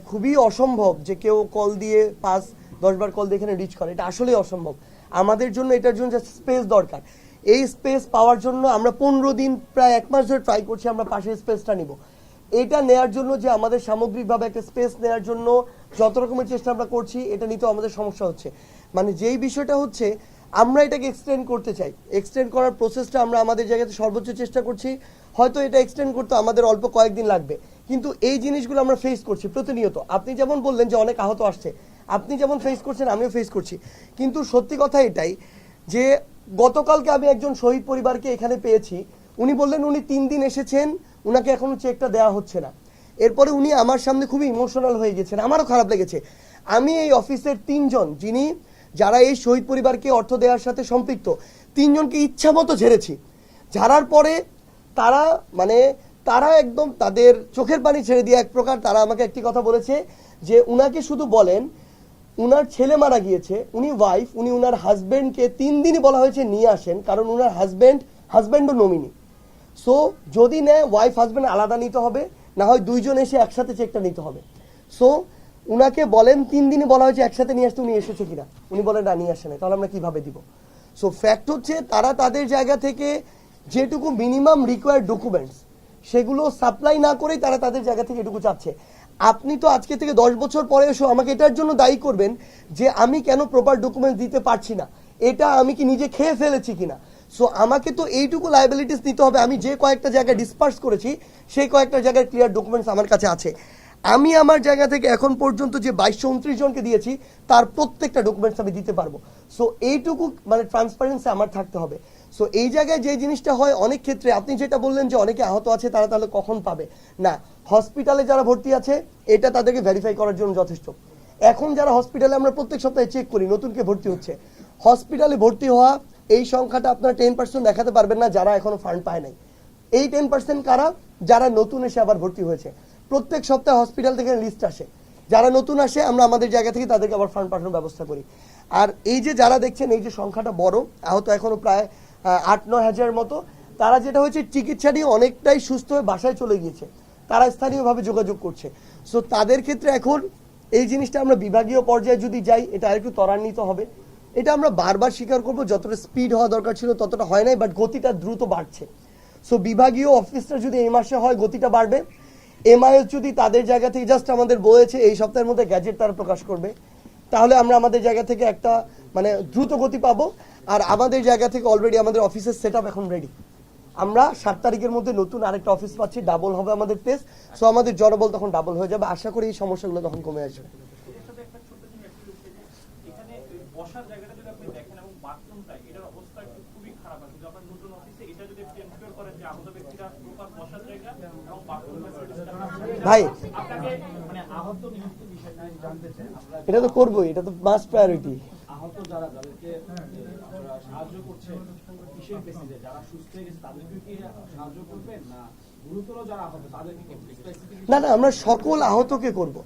খুবই অসম্ভব যে কেউ কল দিয়ে 5-10 বার কল দিয়ে এখানে রিচ করে। এটা আসলেই অসম্ভব। আমাদের জন্য এটার জন্য স্পেস দরকার। এই স্পেস পাওয়ার জন্য আমরা 15 দিন প্রায় 1 মাস ধরে ট্রাই করছি আমরা পাশের স্পেসটা নিব। এটা নেয়ার জন্য যে আমাদের সামগ্রিকভাবে একটা স্পেস নেয়ার জন্য যত রকমের চেষ্টা আমরা করছি, এটা নিতেও আমাদের সমস্যা হচ্ছে। মানে যেই বিষয়টা হচ্ছে, আমরা এটাকে এক্সটেন্ড করতে চাই। এক্সটেন্ড করার প্রসেসটা আমরা আমাদের জায়গাতে সর্বোচ্চ চেষ্টা করছি। হয়তো এটা এক্সটেন্ড করতে আমাদের অল্প কয়েকদিন লাগবে, কিন্তু এই জিনিসগুলো আমরা ফেস করছি প্রতিনিয়ত। আপনি যেমন বললেন যে অনেক আহত আসছে, আপনি যেমন ফেস করছেন আমিও ফেস করছি। কিন্তু সত্যি কথা এটাই যে গতকালকে আমি একজন শহীদ পরিবারকে এখানে পেয়েছি। উনি বললেন উনি 3 দিন এসেছেন, উনাকে এখনো চেকটা দেওয়া হচ্ছে না। এরপরে উনি আমার সামনে খুবই ইমোশনাল হয়ে গেছেন, আমারও খারাপ লেগেছে। আমি এই অফিসের 3 জন যারা এই শহীদ পরিবারকে অর্থ দেওয়ার সাথে সম্পৃক্ত, 3 জনকে ইচ্ছা মতো ঝেড়েছি। ঝাড়ার পরে তারা একদম তাদের চোখের পানি ছেড়ে দিয়ে এক প্রকার তারা আমাকে একটি কথা বলেছে যে উনাকে শুধু বলেন, উনার ছেলে মারা গিয়েছে, উনি ওয়াইফ, উনি উনার হাজবেন্ডকে 3 দিনই বলা হয়েছে নিয়ে আসেন, কারণ উনার হাজবেন্ডও নমিনি। সো যদি নেয় ওয়াইফ হাজবেন্ড আলাদা নিতে হবে, না হয় 2 জন এসে একসাথে চেকটা নিতে হবে। সো উনাকে বলেন 3 দিনই বলা হয়েছে একসাথে নিয়ে আসতে, উনি এসেছে কিনা, উনি বলেন না নিয়ে আসে না, তাহলে আমরা কিভাবে দিব? সো ফ্যাক্ট হচ্ছে তারা তাদের জায়গা থেকে যেটুকু মিনিমাম রিকোয়ার্ড ডকুমেন্টস সেগুলো সাপ্লাই না করেই তারা তাদের জায়গা থেকে এটুকু চাচ্ছে। আপনি তো আজকে থেকে 10 বছর পরে এসে আমাকে এটার জন্য দায়ী করবেন যে আমি কেন প্রপার ডকুমেন্টস দিতে পারছি না, এটা আমি কি নিজে খেয়ে ফেলেছি কিনা। সো আমাকে তো এইটুকু লায়াবিলিটিস নিতে হবে। আমি যে কয়েকটা জায়গায় ডিসপার্স করেছি সেই কয়েকটা জায়গায় ক্লিয়ার ডকুমেন্টস আমার কাছে আছে। আমি আমার জায়গা থেকে এখন পর্যন্ত যে 2229 জনকে দিয়েছি তার প্রত্যেকটা ডকুমেন্টস আমি দিতে পারবো। সো এইটুকু ট্রান্সপারেন্সি আমার থাকতে হবে। সো এই জায়গায় যে জিনিসটা হয় অনেক ক্ষেত্রে, আপনি যেটা বললেন যে অনেকে আহত আছে তারা তাহলে কখন পাবে, না, হসপিটালে যারা ভর্তি আছে এটা তাদেরকে ভেরিফাই করার জন্য যথেষ্ট। এখন যারা হসপিটালে আমরা প্রত্যেক সপ্তাহে চেক করি নতুন কে ভর্তি হচ্ছে, হসপিটালে ভর্তি হওয়া এই সংখ্যাটা আপনারা 10% দেখাতে পারবেন না যারা এখনো ফান্ড পায় নাই। এই 10% কারা? যারা নতুন এসে আবার ভর্তি হয়েছে। প্রত্যেক সপ্তাহে হসপিটাল থেকে লিস্ট আসে, যারা নতুন আসে আমরা আমাদের জায়গা থেকে তাদেরকে আবার ফান্ড পাঠানোর ব্যবস্থা করি। আর এই যে যারা দেখছেন এই যে সংখ্যাটা বড়, আহত এখনো প্রায় 8-9 হাজার মতো, তারা যেটা হয়েছে চিকিৎসা নিয়ে অনেকটাই সুস্থ হয়ে বাসায় চলে গিয়েছে, তারা স্থানীয়ভাবে যোগাযোগ করছে। সো তাদের ক্ষেত্রে এখন এই জিনিসটা আমরা বিভাগীয় পর্যায়ে যদি যাই এটা আরেকটু ত্বরান্বিত হবে। এটা আমরা বারবার স্বীকার করব, যতটা স্পিড হওয়া দরকার ছিল ততটা হয় নাই, বাট গতিটা দ্রুত বাড়ছে। সো বিভাগীয় অফিসটা যদি এই মাসে হয় গতিটা বাড়বে। এমআইএস যদি তাদের জায়গা থেকে জাস্ট আমাদের বলেছে এই সপ্তাহের মধ্যে গ্যাজেট তারা প্রকাশ করবে, তাহলে আমরা আমাদের জায়গা থেকে একটা মানে দ্রুত গতি পাবো। আর আমাদের জায়গা থেকে অলরেডি আমাদের অফিসের সেট আপ এখন রেডি। আমরা 7 তারিখের মধ্যে নতুন আরেকটা অফিস পাচ্ছি, ডাবল হবে আমাদের প্লেস। সো আমাদের জনবল তখন ডাবল হয়ে যাবে, আশা করি এই সমস্যাগুলো তখন কমে আসবে। এর সাথে একটা ছোট্ট জিনিস একটু হচ্ছে যে এখানে ওই বসার জায়গাটা যদি আপনি দেখেন এবং বাথরুমটা এটার অবস্থা একটু খুবই খারাপ আছে। যদি আপনার নতুন অফিসে এটা যদি একটু এনশিওর করেন যে আহত ব্যক্তিরা প্রপার বসার জায়গা এবং বাথরুম ভাই আপনাকে মানে আহত নিহত বিষয়টা জানতে চাই। আমরা এটা তো করবোই, এটা তো মাস্ট প্রায়োরিটি। আহত যাদেরকে আপনারা সাহায্য করছেন কিসের বেসিসে, যারা সুস্থ হয়ে গেছে তাদেরকে কি সাহায্য করবেন, না গুরুতর যারা আহত তাদেরকে কি স্পেসিফিক? না, আমরা সকল আহতকে করব।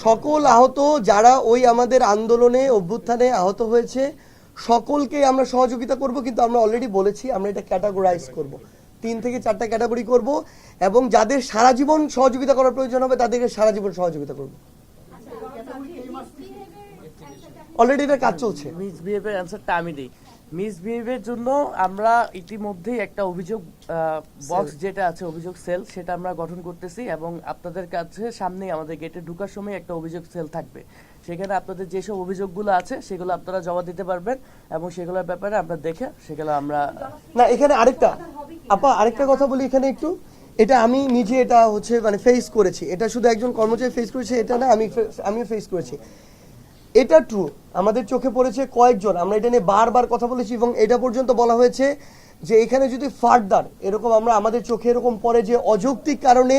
সকল আহত যারা ওই আমাদের আন্দোলনে অভ্যুত্থানে আহত হয়েছে সকলকে আমরা সহযোগিতা করব। কিন্তু আমরা অলরেডি বলেছি আমরা এটা ক্যাটাগরাইজ করব, 3 থেকে 4টা ক্যাটাগরি করব, এবং যাদের সারা জীবন সহযোগিতা করার প্রয়োজন হবে তাদেরকে সারা জীবন সহযোগিতা করব। অলরেডি এটা কাজ চলছে। মিসবিহেভের অ্যান্সারটা আমি দিই। মিসবিহেভের জন্য আমরা ইতিমধ্যেই একটা অভিযোগ বক্স যেটা আছে অভিযোগ সেল সেটা আমরা গঠন করতেছি, এবং আপনাদের কাছে সামনেই আমাদের গেটে ঢোকার সময় একটা অভিযোগ সেল থাকবে। সেখানে আপনাদের যেসব অভিযোগগুলো আছে সেগুলো আপনারা জমা দিতে পারবেন, এবং সেগুলোর ব্যাপারে আমরা দেখে সেগুলো আমরা না এখানে আরেকটা আরেকটা কথা বলি এখানে একটু। এটা আমি নিজে এটা হচ্ছে মানে ফেস করেছি, এটা শুধু একজন কর্মচারী ফেস করেছে এটা না, আমিও ফেস করেছি। এটা ট্রু, আমাদের চোখে পড়েছে কয়েকজন, আমরা এটা নিয়ে বারবার কথা বলেছি, এবং এটা পর্যন্ত বলা হয়েছে যে এখানে যদি ফার্দার এরকম আমাদের চোখে এরকম পড়ে যে অযৌক্তিক কারণে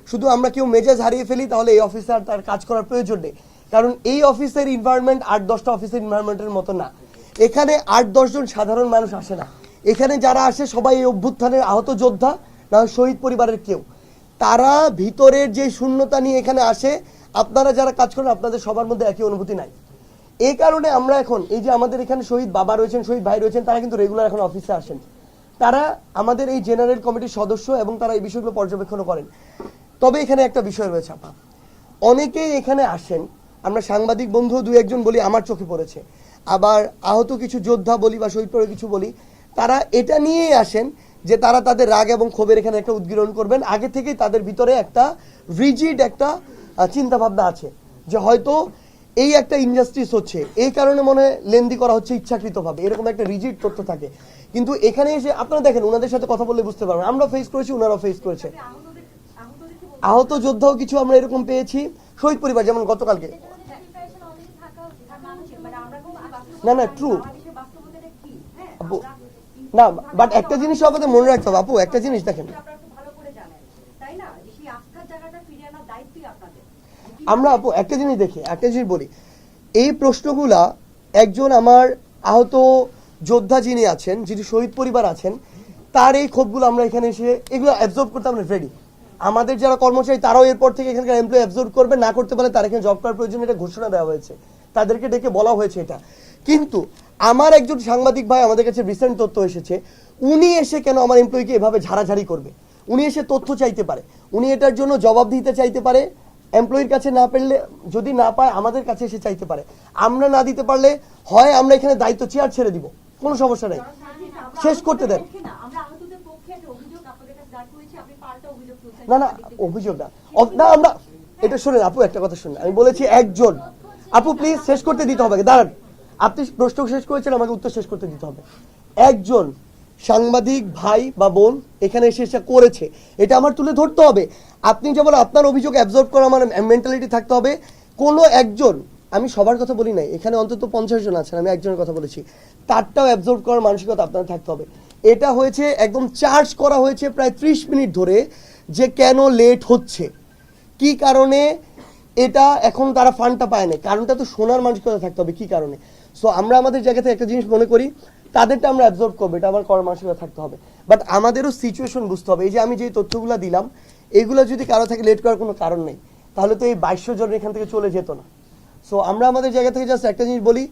শুধু আমরা কেউ মেজাজ হারিয়ে ফেলি, তাহলে এই অফিসার তার কাজ করার প্রয়োজন নেই। কারণ এই অফিসের এনভায়রনমেন্ট 8-10টা অফিসের এনভায়রনমেন্টের মতো না। এখানে 8-10 জন সাধারণ মানুষ আসে না, এখানে যারা আসে সবাই এই অভ্যুত্থানের আহত যোদ্ধা, না শহীদ পরিবারের কেউ। তারা ভিতরের যে শূন্যতা নিয়ে এখানে আসে, আপনারা যারা কাজ করেন আপনাদের সবার মধ্যে একই অনুভূতি নাই। এই কারণে আমরা এখন এই যে আমাদের এখানে শহীদ বাবা রয়েছেন, শহীদ ভাই রয়েছেন, তারা কিন্তু রেগুলার এখন অফিসে আসেন। তারা আমাদের এই জেনারেল কমিটির সদস্য এবং তারা এই বিষয়গুলো পর্যবেক্ষণ করেন। তবে এখানে একটা বিষয় রয়েছে আপা, অনেকেই এখানে আসেন, আমরা সাংবাদিক বন্ধু 2-1 জন বলি আমার চোখে পড়েছে, আবার আহত কিছু যোদ্ধা বলি বা শহীদ পরিবার কিছু বলি, তারা এটা নিয়েই আসেন যে তারা তাদের রাগ এবং ক্ষোভের এখানে একটা উদ্গীরণ করবেন। আগে থেকেই তাদের ভিতরে একটা রিজিড একটা চিন্তা ভাবনা আছে যে হয়তো এই একটা ইনজাস্টিস হচ্ছে, এই কারণে মনে হয় লেন্দি করা হচ্ছে ইচ্ছাকৃতভাবে, এরকম একটা রিজিড তথ্য থাকে। কিন্তু এখানে এসে আপনারা দেখেন ওনাদের সাথে কথা বললে বুঝতে পারবেন, আমরা ফেস করেছি, ওনারাও ফেস করেছে। আহত যোদ্ধাও কিছু আমরা এরকম পেয়েছি, শহীদ পরিবার যেমন গতকালকে। না ট্রু আপু, না বাট একটা জিনিস আপনাদের মনে রাখতে হবে আপু, একটা জিনিস দেখেন, আমরা আপু একটা জিনিস দেখি, একটা জিনিস বলি, এই প্রশ্নগুলা একজন আমার আহত যোদ্ধা যিনি আছেন, যিনি শহীদ পরিবার আছেন, তার এই ক্ষোভগুলো আমরা এখানে এসে এগুলো অ্যাবজর্ব করতে আমরা রেডি। আমাদের যারা কর্মচারী তারাও এরপর থেকে এখানকার এমপ্লয়ি অ্যাবজর্ব করবে, না করতে পারলে তারা এখানে জব করার প্রয়োজন, এটা ঘোষণা দেওয়া হয়েছে, তাদেরকে ডেকে বলা হয়েছে এটা। কিন্তু আমার একজন সাংবাদিক ভাই আমাদের কাছে রিসেন্ট তথ্য এসেছে, উনি এসে কেন আমার এমপ্লয়িকে এভাবে ঝাড়াঝাড়ি করবে? উনি এসে তথ্য চাইতে পারে, উনি এটার জন্য জবাব দিতে চাইতে পারে, এমপ্লয়ির কাছে না পেলে যদি না পায় আমাদের কাছে এসে চাইতে পারে। আমরা না দিতে পারলে হয় আমরা এখানে দায়িত্ব চেয়ার ছেড়ে দিব, কোনো সমস্যা নেই, শেষ করতে দেন। না অভিযোগ না আমরা এটা শুনেন আপু, একটা কথা শুনেন, আমি বলেছি একজন, আপু প্লিজ শেষ করতে দিতে হবে, দাঁড়ান, আপনি প্রশ্ন শেষ করেছেন, আমাকে উত্তর শেষ করতে দিতে হবে। একজন সাংবাদিক ভাই বা বোন এখানে এসে করেছে, এটা আমার তুলে ধরতে হবে। আপনি যেমন আপনার অভিযোগ অ্যাবজর্ব করা আমার মেন্টালিটি থাকতে হবে, কোনো একজন, আমি সবার কথা বলি নাই, এখানে অন্তত 50 জন আছেন, আমি একজনের কথা বলেছি, তারটাও অ্যাবজর্ব করার মানসিকতা আপনার থাকতে হবে। এটা হয়েছে একদম চার্জ করা হয়েছে প্রায় 30 মিনিট ধরে যে কেন লেট হচ্ছে, কি কারণে এটা এখন তারা ফান্ডটা পায় না, কারণটা তো শোনার মানসিকতা থাকতে হবে কি কারণে। সো আমরা আমাদের জায়গা থেকে একটা জিনিস মনে করি, তাদেরটা আমরা অ্যাবজর্ব করবো, এটা আমার করার মানসিকতা থাকতে হবে, বাট আমাদেরও সিচুয়েশন বুঝতে হবে। এই যে আমি যে তথ্যগুলো দিলাম, এগুলো যদি কারো থেকে লেট করার কোনো কারণ নেই, তাহলে তো এই 2200 জন এখান থেকে চলে যেত না। সো আমরা আমাদের জায়গা থেকে জাস্ট একটা জিনিস বলি,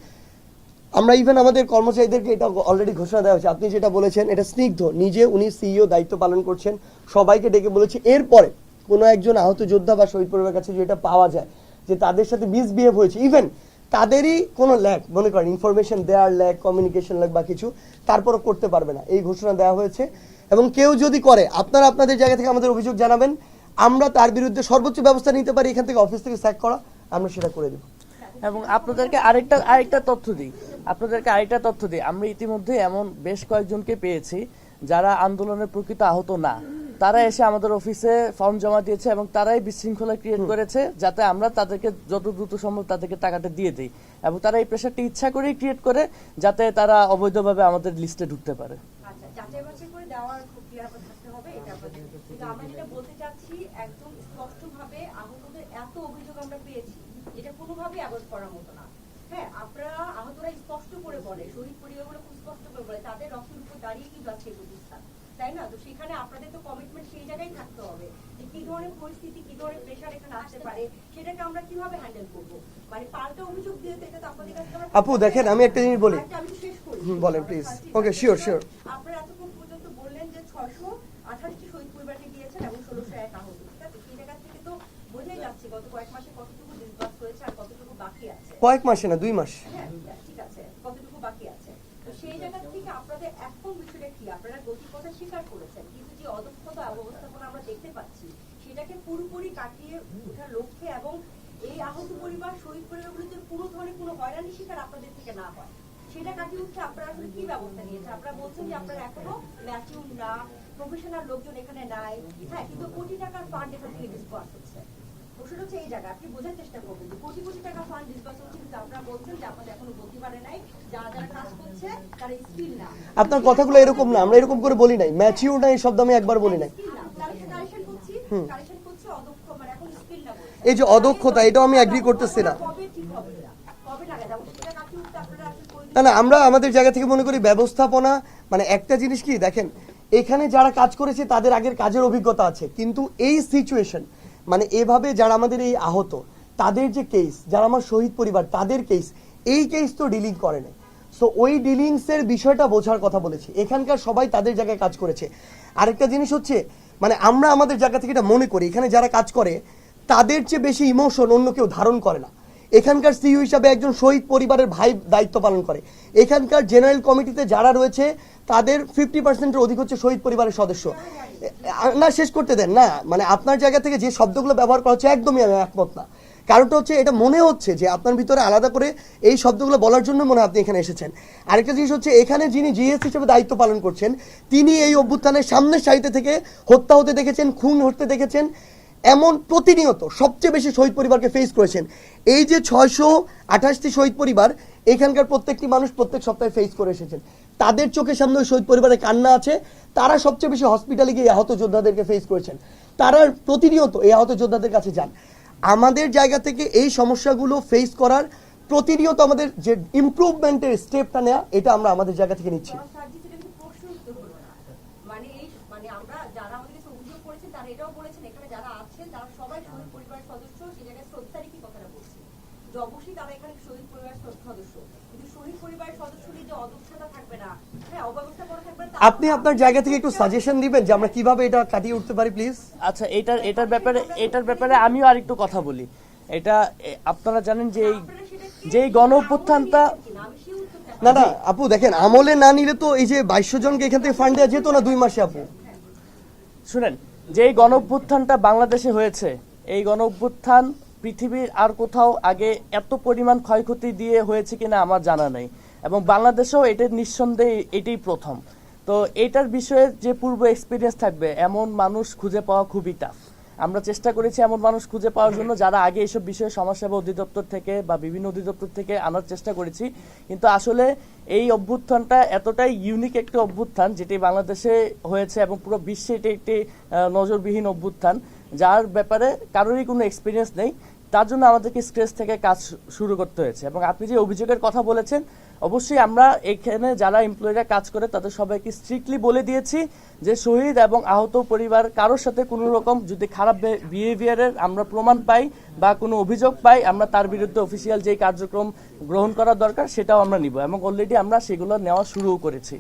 আমরা ইভেন আমাদের কর্মচারীদেরকে এটা অলরেডি ঘোষণা দেওয়া হয়েছে, আপনি যেটা বলেছেন এটা স্নিগ্ধ, নিজে উনি সিইও দায়িত্ব পালন করছেন, সবাইকে ডেকে বলেছি। এরপরে কোনো একজন আহত যোদ্ধা বা শহীদ পরিবারের কাছে যেটা পাওয়া যায় যে তাদের সাথে মিসবিহেভ হয়েছে, ইভেন তাদেরই কোনো ল্যাক, মনে করেন ইনফরমেশন দেওয়ার ল্যাক, কমিউনিকেশন ল্যাক বা কিছু, তারপরও করতে পারবে না, এই ঘোষণা দেওয়া হয়েছে। এবং কেউ যদি করে, আপনারা আপনাদের জায়গা থেকে আমাদের অভিযোগ জানাবেন, আমরা তার বিরুদ্ধে সর্বোচ্চ ব্যবস্থা নিতে পারি, এখান থেকে অফিস থেকে স্যাক করা, আমরা সেটা করে দেবো। এবং আপনাদেরকে আরেকটা তথ্য দিই, আমরা ইতিমধ্যে এমন বেশ কয়েকজনকে পেয়েছি যারা আন্দোলনের প্রকৃত আহত না, তারা এসে আমাদের অফিসে ফর্ম জমা দিয়েছে এবং তারাই বিশৃঙ্খলা ক্রিয়েট করেছে যাতে আমরা তাদেরকে যত দ্রুত সম্ভব তাদেরকে টাকাটা দিয়ে দিই, এবং তারা এই প্রেশারটি ইচ্ছা করেই ক্রিয়েট করে যাতে তারা অবৈধভাবে আমাদের লিস্টে ঢুকতে পারে। আচ্ছা, যাচাই বাছাই করে দেওয়ার খুব ক্লিয়ার থাকতে হবে, এটা আপনাদের। কিন্তু আমরা যেটা বলতে চাচ্ছি, একদম স্পষ্টভাবে আহতদের এত অভিযোগ আমরা পেয়েছি, এটা কোনোভাবেই অ্যাভয়েড করার মতো না। হ্যাঁ, আপনারা আহতরা স্পষ্ট করে বলে, শহীদ পরিবারগুলো খুব স্পষ্ট করে বলে তাদের রক্তের উপর দাঁড়িয়ে কিন্তু আছে এই প্রতিষ্ঠান, তাই না? তো সেখানে আপনাদের তো কমিটমেন্ট সেই জায়গায় থাকতে হবে যে কি ধরনের পরিস্থিতি, কি ধরনের প্রেশার এখানে আসতে পারে, সেটাকে আমরা কিভাবে হ্যান্ডেল করবো। মানে পাল্টা অভিযোগ দিয়ে তো এটা তো আপনাদের কাছে আপু দেখেন, আমি একটা জিনিস বলি, আমি তো শেষ করি। বলেন প্লিজ। Okay, sure. আপনারা এতক্ষণ পর্যন্ত বললেন যে 628টি শহীদ পরিবারকে দিয়েছেন এবং 1601 আহত, ঠিক আছে? সেই জায়গা থেকে তো বোঝাই যাচ্ছে গত কয়েক মাসে কতটুকু ডিসবার্স হয়েছে আর কতটুকু বাকি আছে। কয়েক মাসে না, 2 মাস। হ্যাঁ, ঠিক আছে, কতটুকু বাকি আছে। তো সেই জায়গা থেকে আপনাদের এখন বিষয়টা কি, আপনারা গতির কথা স্বীকার করেছেন, কিন্তু যে অদক্ষতা অবস্থাপনা আমরা দেখতে পাচ্ছি সেটাকে পুরোপুরি কাটিয়ে ওঠার লক্ষ্যে এবং এই আহত পরিবার, শহীদ পরিবারগুলোতে কোনো ধরনের কোনো হয়রানি শিকার আপনাদের থেকে না হয়, সেটা কাটিয়ে উঠতে আপনারা আসলে কি ব্যবস্থা নিয়েছেন? আপনারা বলছেন যে আপনারা এখনো ম্যাচিউর না, প্রফেশনাল লোকজন এখানে নাই, হ্যাঁ, কিন্তু কোটি টাকার ফান্ড এখান থেকে ডিসবার্স হচ্ছে। ওষুধ হচ্ছে এই জায়গা, আপনি বোঝার চেষ্টা করবেন যে কোটি কোটি টাকা ফান্ড ডিসবার্স হচ্ছে, কিন্তু আপনারা বলছেন যে আপনাদের এখনো গতি বাড়ে নাই, যারা যারা কাজ করছে তারা স্কিল না। আপনার কথাগুলো এরকম না, আমরা এরকম করে বলি নাই, ম্যাচিউর না এই শব্দ আমি একবার বলি নাই। স্কিল না, কারেকশন করছি অদক্ষ, মানে এখন স্কিল না বলছে। এই যে অদক্ষতা, এটাও আমি এগ্রি করতেছি না। কবে ঠিক হবে না, কবে নাগাদ এবং সেটা কাটিয়ে উঠতে আপনারা আসলে না না, আমরা আমাদের জায়গা থেকে মনে করি ব্যবস্থাপনা, মানে একটা জিনিস কি দেখেন, এখানে যারা কাজ করেছে তাদের আগের কাজের অভিজ্ঞতা আছে, কিন্তু এই সিচুয়েশন, মানে এভাবে যারা আমাদের এই আহত তাদের যে কেস, যারা আমার শহীদ পরিবার তাদের কেস, এই কেস তো ডিলিং করে না। সো ওই ডিলিংসের বিষয়টা বোঝার কথা বলেছি, এখানকার সবাই তাদের জায়গায় কাজ করেছে। আরেকটা জিনিস হচ্ছে, মানে আমরা আমাদের জায়গা থেকে এটা মনে করি এখানে যারা কাজ করে তাদের চেয়ে বেশি ইমোশন অন্য কেউ ধারণ করে না। এখানকার সিইও হিসাবে একজন শহীদ পরিবারের ভাই দায়িত্ব পালন করে, এখানকার জেনারেল কমিটিতে যারা রয়েছে তাদের 50%-এর অধিক হচ্ছে শহীদ পরিবারের সদস্য। না, শেষ করতে দেন না, মানে আপনার জায়গা থেকে যে শব্দগুলো ব্যবহার করা হচ্ছে একদমই আমি একমত না। কারণটা হচ্ছে, এটা মনে হচ্ছে যে আপনার ভিতরে আলাদা করে এই শব্দগুলো বলার জন্য মনে হয় আপনি এখানে এসেছেন। আরেকটা জিনিস হচ্ছে, এখানে যিনি জিএস হিসেবে দায়িত্ব পালন করছেন তিনি এই অভ্যুত্থানের সামনের সারিতে থেকে হত্যা হতে দেখেছেন, খুন হতে দেখেছেন, এমন প্রতিনিয়ত সবচেয়ে বেশি শহীদ পরিবারকে ফেস করেছেন। এই যে 628টি শহীদ পরিবার, এখানকার প্রত্যেকটি মানুষ প্রত্যেক সপ্তাহে ফেস করে এসেছেন, তাদের চোখের সামনে ওই শহীদ পরিবারের কান্না আছে, তারা সবচেয়ে বেশি হসপিটালে গিয়ে আহত যোদ্ধাদেরকে ফেস করেছেন, তারা প্রতিনিয়ত এই আহত যোদ্ধাদের কাছে যান। আমাদের জায়গা থেকে এই সমস্যাগুলো ফেস করার প্রতিনিয়ত আমাদের যে ইমপ্রুভমেন্টের স্টেপটা নেওয়া, এটা আমরা আমাদের জায়গা থেকে নিচ্ছি। মানে এই মানে আমরা যারা আমাদের কাছে অভিযোগ করেছেন তারা এটাও বলেছেন এখানে যারা আছেন তারা সবাই শহীদ পরিবারের সদস্য, সেই জায়গায় শ্রদ্ধারই কি কথাটা বলছি যে অবশ্যই তারা এখানে শহীদ পরিবারের সদস্য, কিন্তু শহীদ পরিবারের সদস্যদের যে অদক্ষতা থাকবে না, হ্যাঁ, অব্যবস্থাপনা থাকবে না। আপনি আপনার জায়গা থেকে একটু সাজেশন দিবেন যে আমরা কিভাবে এটা কাটিয়ে উঠতে পারি প্লিজ। আচ্ছা, এটার ব্যাপারে আমিও আরেকটু কথা বলি। এটা আপনারা জানেন যে যেই গণ অভ্যুত্থানটা, না না আপু দেখেন, আমলে না নিলে তো এই যে 2200 জনকে এখান থেকে ফান্ড দেওয়া যেত না 2 মাসে। আপু শুনেন, যেই গণ অভ্যুত্থানটা বাংলাদেশে হয়েছে, এই গণ অভ্যুত্থান পৃথিবীর আর কোথাও আগে এত পরিমাণ ক্ষয়ক্ষতি দিয়ে হয়েছে কিনা আমার জানা নেই, এবং বাংলাদেশেও এটা নিঃসন্দেহে এটাই প্রথম। তো এটার বিষয়ে যে পূর্ব এক্সপিরিয়েন্স থাকবে এমন মানুষ খুঁজে পাওয়া খুবই টাফ। আমরা চেষ্টা করেছি এমন মানুষ খুঁজে পাওয়ার জন্য যারা আগে এইসব বিষয়ে সমাজসেবা অধিদপ্তর থেকে বা বিভিন্ন অধিদপ্তর থেকে আনার চেষ্টা করেছি, কিন্তু আসলে এই অভ্যুত্থানটা এতটাই ইউনিক একটি অভ্যুত্থান যেটি বাংলাদেশে হয়েছে এবং পুরো বিশ্বে এটি একটি নজরবিহীন অভ্যুত্থান, যার ব্যাপারে কারোরই কোনো এক্সপিরিয়েন্স নেই। তার জন্য আমাদেরকে স্ক্র্যাচ থেকে কাজ শুরু করতে হয়েছে। এবং আপনি যে অভিযোগের কথা বলেছেন, অবশ্যই আমরা এখানে যারা এমপ্লয়িরা কাজ করে তাদের সবাইকে স্ট্রিক্টলি বলে দিয়েছি যে শহীদ এবং আহত পরিবার কারোর সাথে কোনো রকম যদি খারাপ বিহেভিয়ারের আমরা প্রমাণ পাই বা কোনো অভিযোগ পাই, আমরা তার বিরুদ্ধে অফিসিয়াল যে কার্যক্রম গ্রহণ করা দরকার সেটাও আমরা নিব, এবং অলরেডি আমরা সেগুলো নেওয়া শুরু করেছি।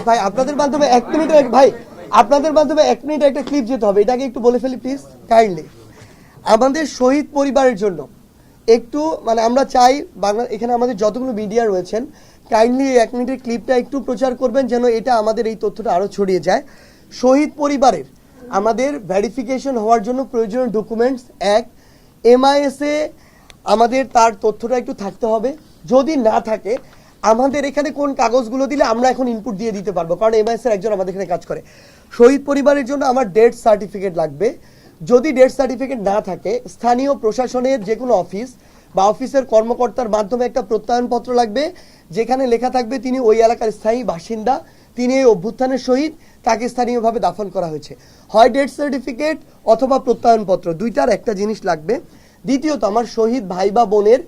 ভাই আপনাদের মাধ্যমে 1 মিনিট ভাই আপনাদের মাধ্যমে 1 মিনিট একটা ক্লিপ যেতে হবে, এটাকে একটু বলে ফেলি প্লিজ কাইন্ডলি। আমাদের শহীদ পরিবারের জন্য একটু মানে আমরা চাই বাংলা, এখানে আমাদের যতগুলো মিডিয়া রয়েছেন কাইন্ডলি 1 মিনিটের ক্লিপটা একটু প্রচার করবেন, যেন এটা আমাদের এই তথ্যটা আরো ছড়িয়ে যায়। শহীদ পরিবারের আমাদের ভেরিফিকেশন হওয়ার জন্য প্রয়োজনীয় ডকুমেন্টস, 1 MIS এ আমাদের তার তথ্যটা একটু থাকতে হবে। যদি না থাকে আমাদের এখানে কোন কাগজগুলো দিলে আমরা এখন ইনপুট দিয়ে দিতে পারবো, কারণ MIS এর একজন আমাদের এখানে কাজ করে। শহীদ পরিবারের জন্য আমার ডেথ সার্টিফিকেট লাগবে। যদি ডেথ সার্টিফিকেট না থাকে স্থানীয় প্রশাসনের যে কোনো অফিস বা অফিসের কর্মকর্তার মাধ্যমে একটা প্রত্যয়নপত্র লাগবে, যেখানে লেখা থাকবে তিনি ওই এলাকার স্থায়ী বাসিন্দা, তিনি এই অভ্যুত্থানের শহীদ, তাকে স্থানীয়ভাবে দাফন করা হয়েছে। হয় ডেথ সার্টিফিকেট অথবা প্রত্যয়নপত্র, দুইটার একটা জিনিস লাগবে। দ্বিতীয়ত আমার শহীদ ভাই বা বোনের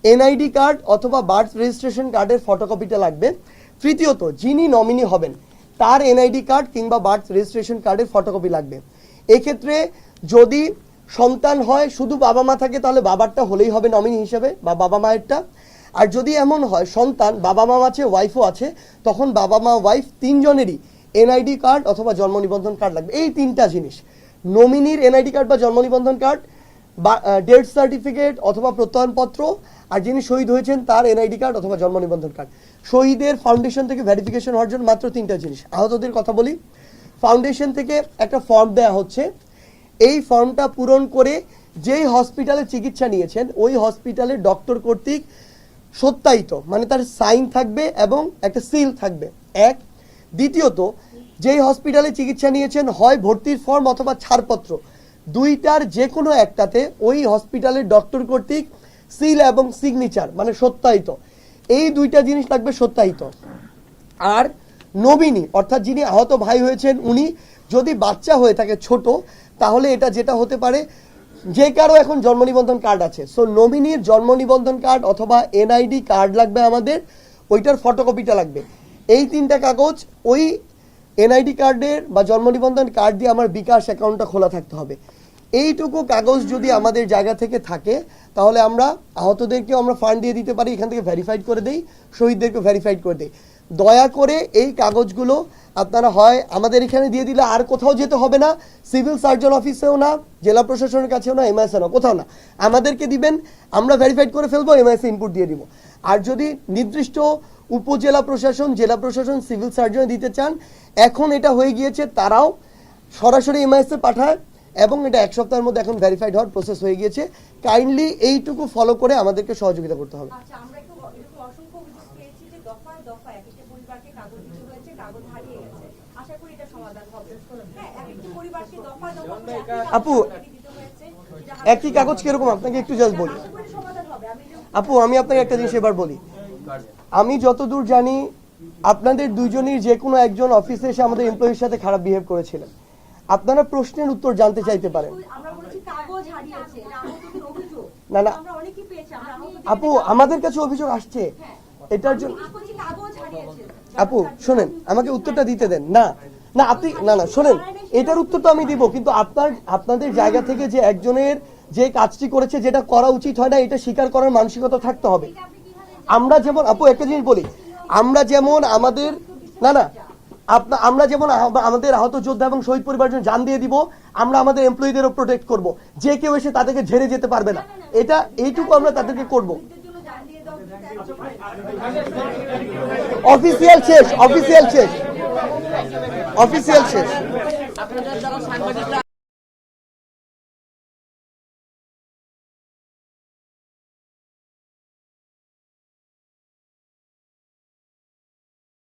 NID কার্ড অথবা বার্থ রেজিস্ট্রেশন কার্ডের ফটোকপিটা লাগবে। তৃতীয়ত যিনি নমিনি হবেন তার NID কার্ড কিংবা বার্থ রেজিস্ট্রেশন কার্ডের ফটোকপি লাগবে। এক্ষেত্রে যদি সন্তান হয় শুধু বাবা মা থাকে তাহলে বাবারটা হলেই হবে নমিনি হিসেবে বা বাবা মায়েরটা। আর যদি এমন হয় সন্তান বাবা মা আছে ওয়াইফও আছে, তখন বাবা মা ওয়াইফ তিনজনেরই NID কার্ড অথবা জন্ম নিবন্ধন কার্ড লাগবে। এই তিনটা জিনিস, নমিনির NID কার্ড বা জন্ম নিবন্ধন কার্ড, বা ডেথ সার্টিফিকেট অথবা প্রত্যয়নপত্র, আর যিনি শহীদ হয়েছেন তার NID কার্ড অথবা জন্ম নিবন্ধন কার্ড। শহীদের ফাউন্ডেশন থেকে ভেরিফিকেশন হওয়ার জন্য মাত্র তিনটা জিনিস। আহতদের কথা বলি, ফাউন্ডেশন থেকে একটা ফর্ম দেয়া হচ্ছে, এই ফর্মটা পূরণ করে যেই হসপিটালে চিকিৎসা নিয়েছেন ওই হসপিটালের ডক্টর কর্তৃক সত্যায়িত, মানে তার সাইন থাকবে এবং একটা সিল থাকবে, 1। দ্বিতীয়ত যেই হসপিটালে চিকিৎসা নিয়েছেন হয় ভর্তির ফর্ম অথবা ছাড়পত্র, দুইটার যে কোনো একটাতে ওই হসপিটালের ডক্টর কর্তৃক সিল এবং সিগনেচার মানে সত্যায়িত, এই দুইটা জিনিস লাগবে সত্যায়িত। আর নমিনি অর্থাৎ যিনি আহত ভাই হয়েছেন উনি যদি বাচ্চা হয়ে থাকে ছোট, তাহলে এটা যেটা হতে পারে যে কারো এখন জন্ম নিবন্ধন কার্ড আছে, সো নমিনির জন্ম নিবন্ধন কার্ড অথবা NID কার্ড লাগবে আমাদের, ওইটার ফটোকপিটা লাগবে। এই তিনটা কাগজ ওই NID কার্ডের বা জন্ম নিবন্ধন কার্ড দিয়ে আমার বিকাশ অ্যাকাউন্টটা খোলা থাকতে হবে। এইটুকু কাগজ যদি আমাদের জায়গা থেকে থাকে তাহলে আমরা আহতদেরকেও আমরা ফান্ড দিয়ে দিতে পারি, এখান থেকে ভেরিফাইড করে দেই, শহীদদেরকে ভেরিফাইড করে দেই। দয়া করে এই কাগজগুলো আপনারা হয় আমাদের এখানে দিয়ে দিলে আর কোথাও যেতে হবে না, সিভিল সার্জন অফিসেও না, জেলা প্রশাসনের কাছেও না, MIS না, কোথাও না, আমাদেরকে দিবেন, আমরা ভেরিফাইড করে ফেলবো, MIS ইনপুট দিয়ে দিব। আর যদি নির্দিষ্ট উপজেলা প্রশাসন, জেলা প্রশাসন, সিভিল সার্জন দিতে চান, এখন এটা হয়ে গিয়েছে, তারাও সরাসরি MIS পাঠায় এবং এটা 1 সপ্তাহের মধ্যে এখন ভেরিফাইড হওয়ার প্রসেস হয়ে গিয়েছে। কাইন্ডলি এইটুকু ফলো করে আমাদেরকে সহযোগিতা করতে হবে। আচ্ছা, আমরা একটু এরকম অসংখ্য অভিযোগ পেয়েছি যে দফায় দফায় এক একটা পরিবারকে কাগজ দিতে হয়েছে, কাগজ হারিয়ে গেছে। আশা করি এটা সমাধান হবে। হ্যাঁ, এক একটা পরিবারকে দফায় দফায় আপু, দিতে হয়েছে, একই কাগজ কিরকম আপনাকে একটু জাস্ট বলি। আশা করি সমাধান হবে। আপু আমি আপনাকে একটা জিনিস এবার বলি, আমি যতদূর জানি আপনাদের দুইজনই যে কোনো একজন অফিসে এসে আমাদের এমপ্লয়ির সাথে খারাপ বিহেভ করেছিলেন, আপনারা প্রশ্নের উত্তর জানতে চাইতে পারেন। আমরা বলেছি কাগজ হারিয়েছে, এটা আমাদের অভিযোগ। না না আমরা অনেকই পেয়েছি, আমরা আপু আমাদের কাছে অভিযোগ আসছে এটার জন্য। কাগজ হারিয়েছে। আপু শোনেন, আমাকে উত্তরটা দিতে দেন। না না আপনি না না শোনেন, এটার উত্তর তো আমি দিব, কিন্তু আপনাদের জায়গা থেকে যে একজনের যে কাজটি করেছে যেটা করা উচিত হয় না, এটা স্বীকার করার মানসিকতা থাকতে হবে। আমরা যেমন আপু একটা জিনিস বলি, আমরা যেমন আমাদের না না আমরা যেমন আমাদের আহত যোদ্ধা এবং শহীদ পরিবারের জন্য জান দিয়ে দিব, আমরা আমাদের এমপ্লয়ীদেরও প্রোটেক্ট করব, যে কেউ এসে তাদেরকে ঝেড়ে যেতে পারবে না, এটা এইটুকু আমরা তাদেরকে করব। অফিসিয়াল শেষ, অফিসিয়াল শেষ, অফিসিয়াল শেষ।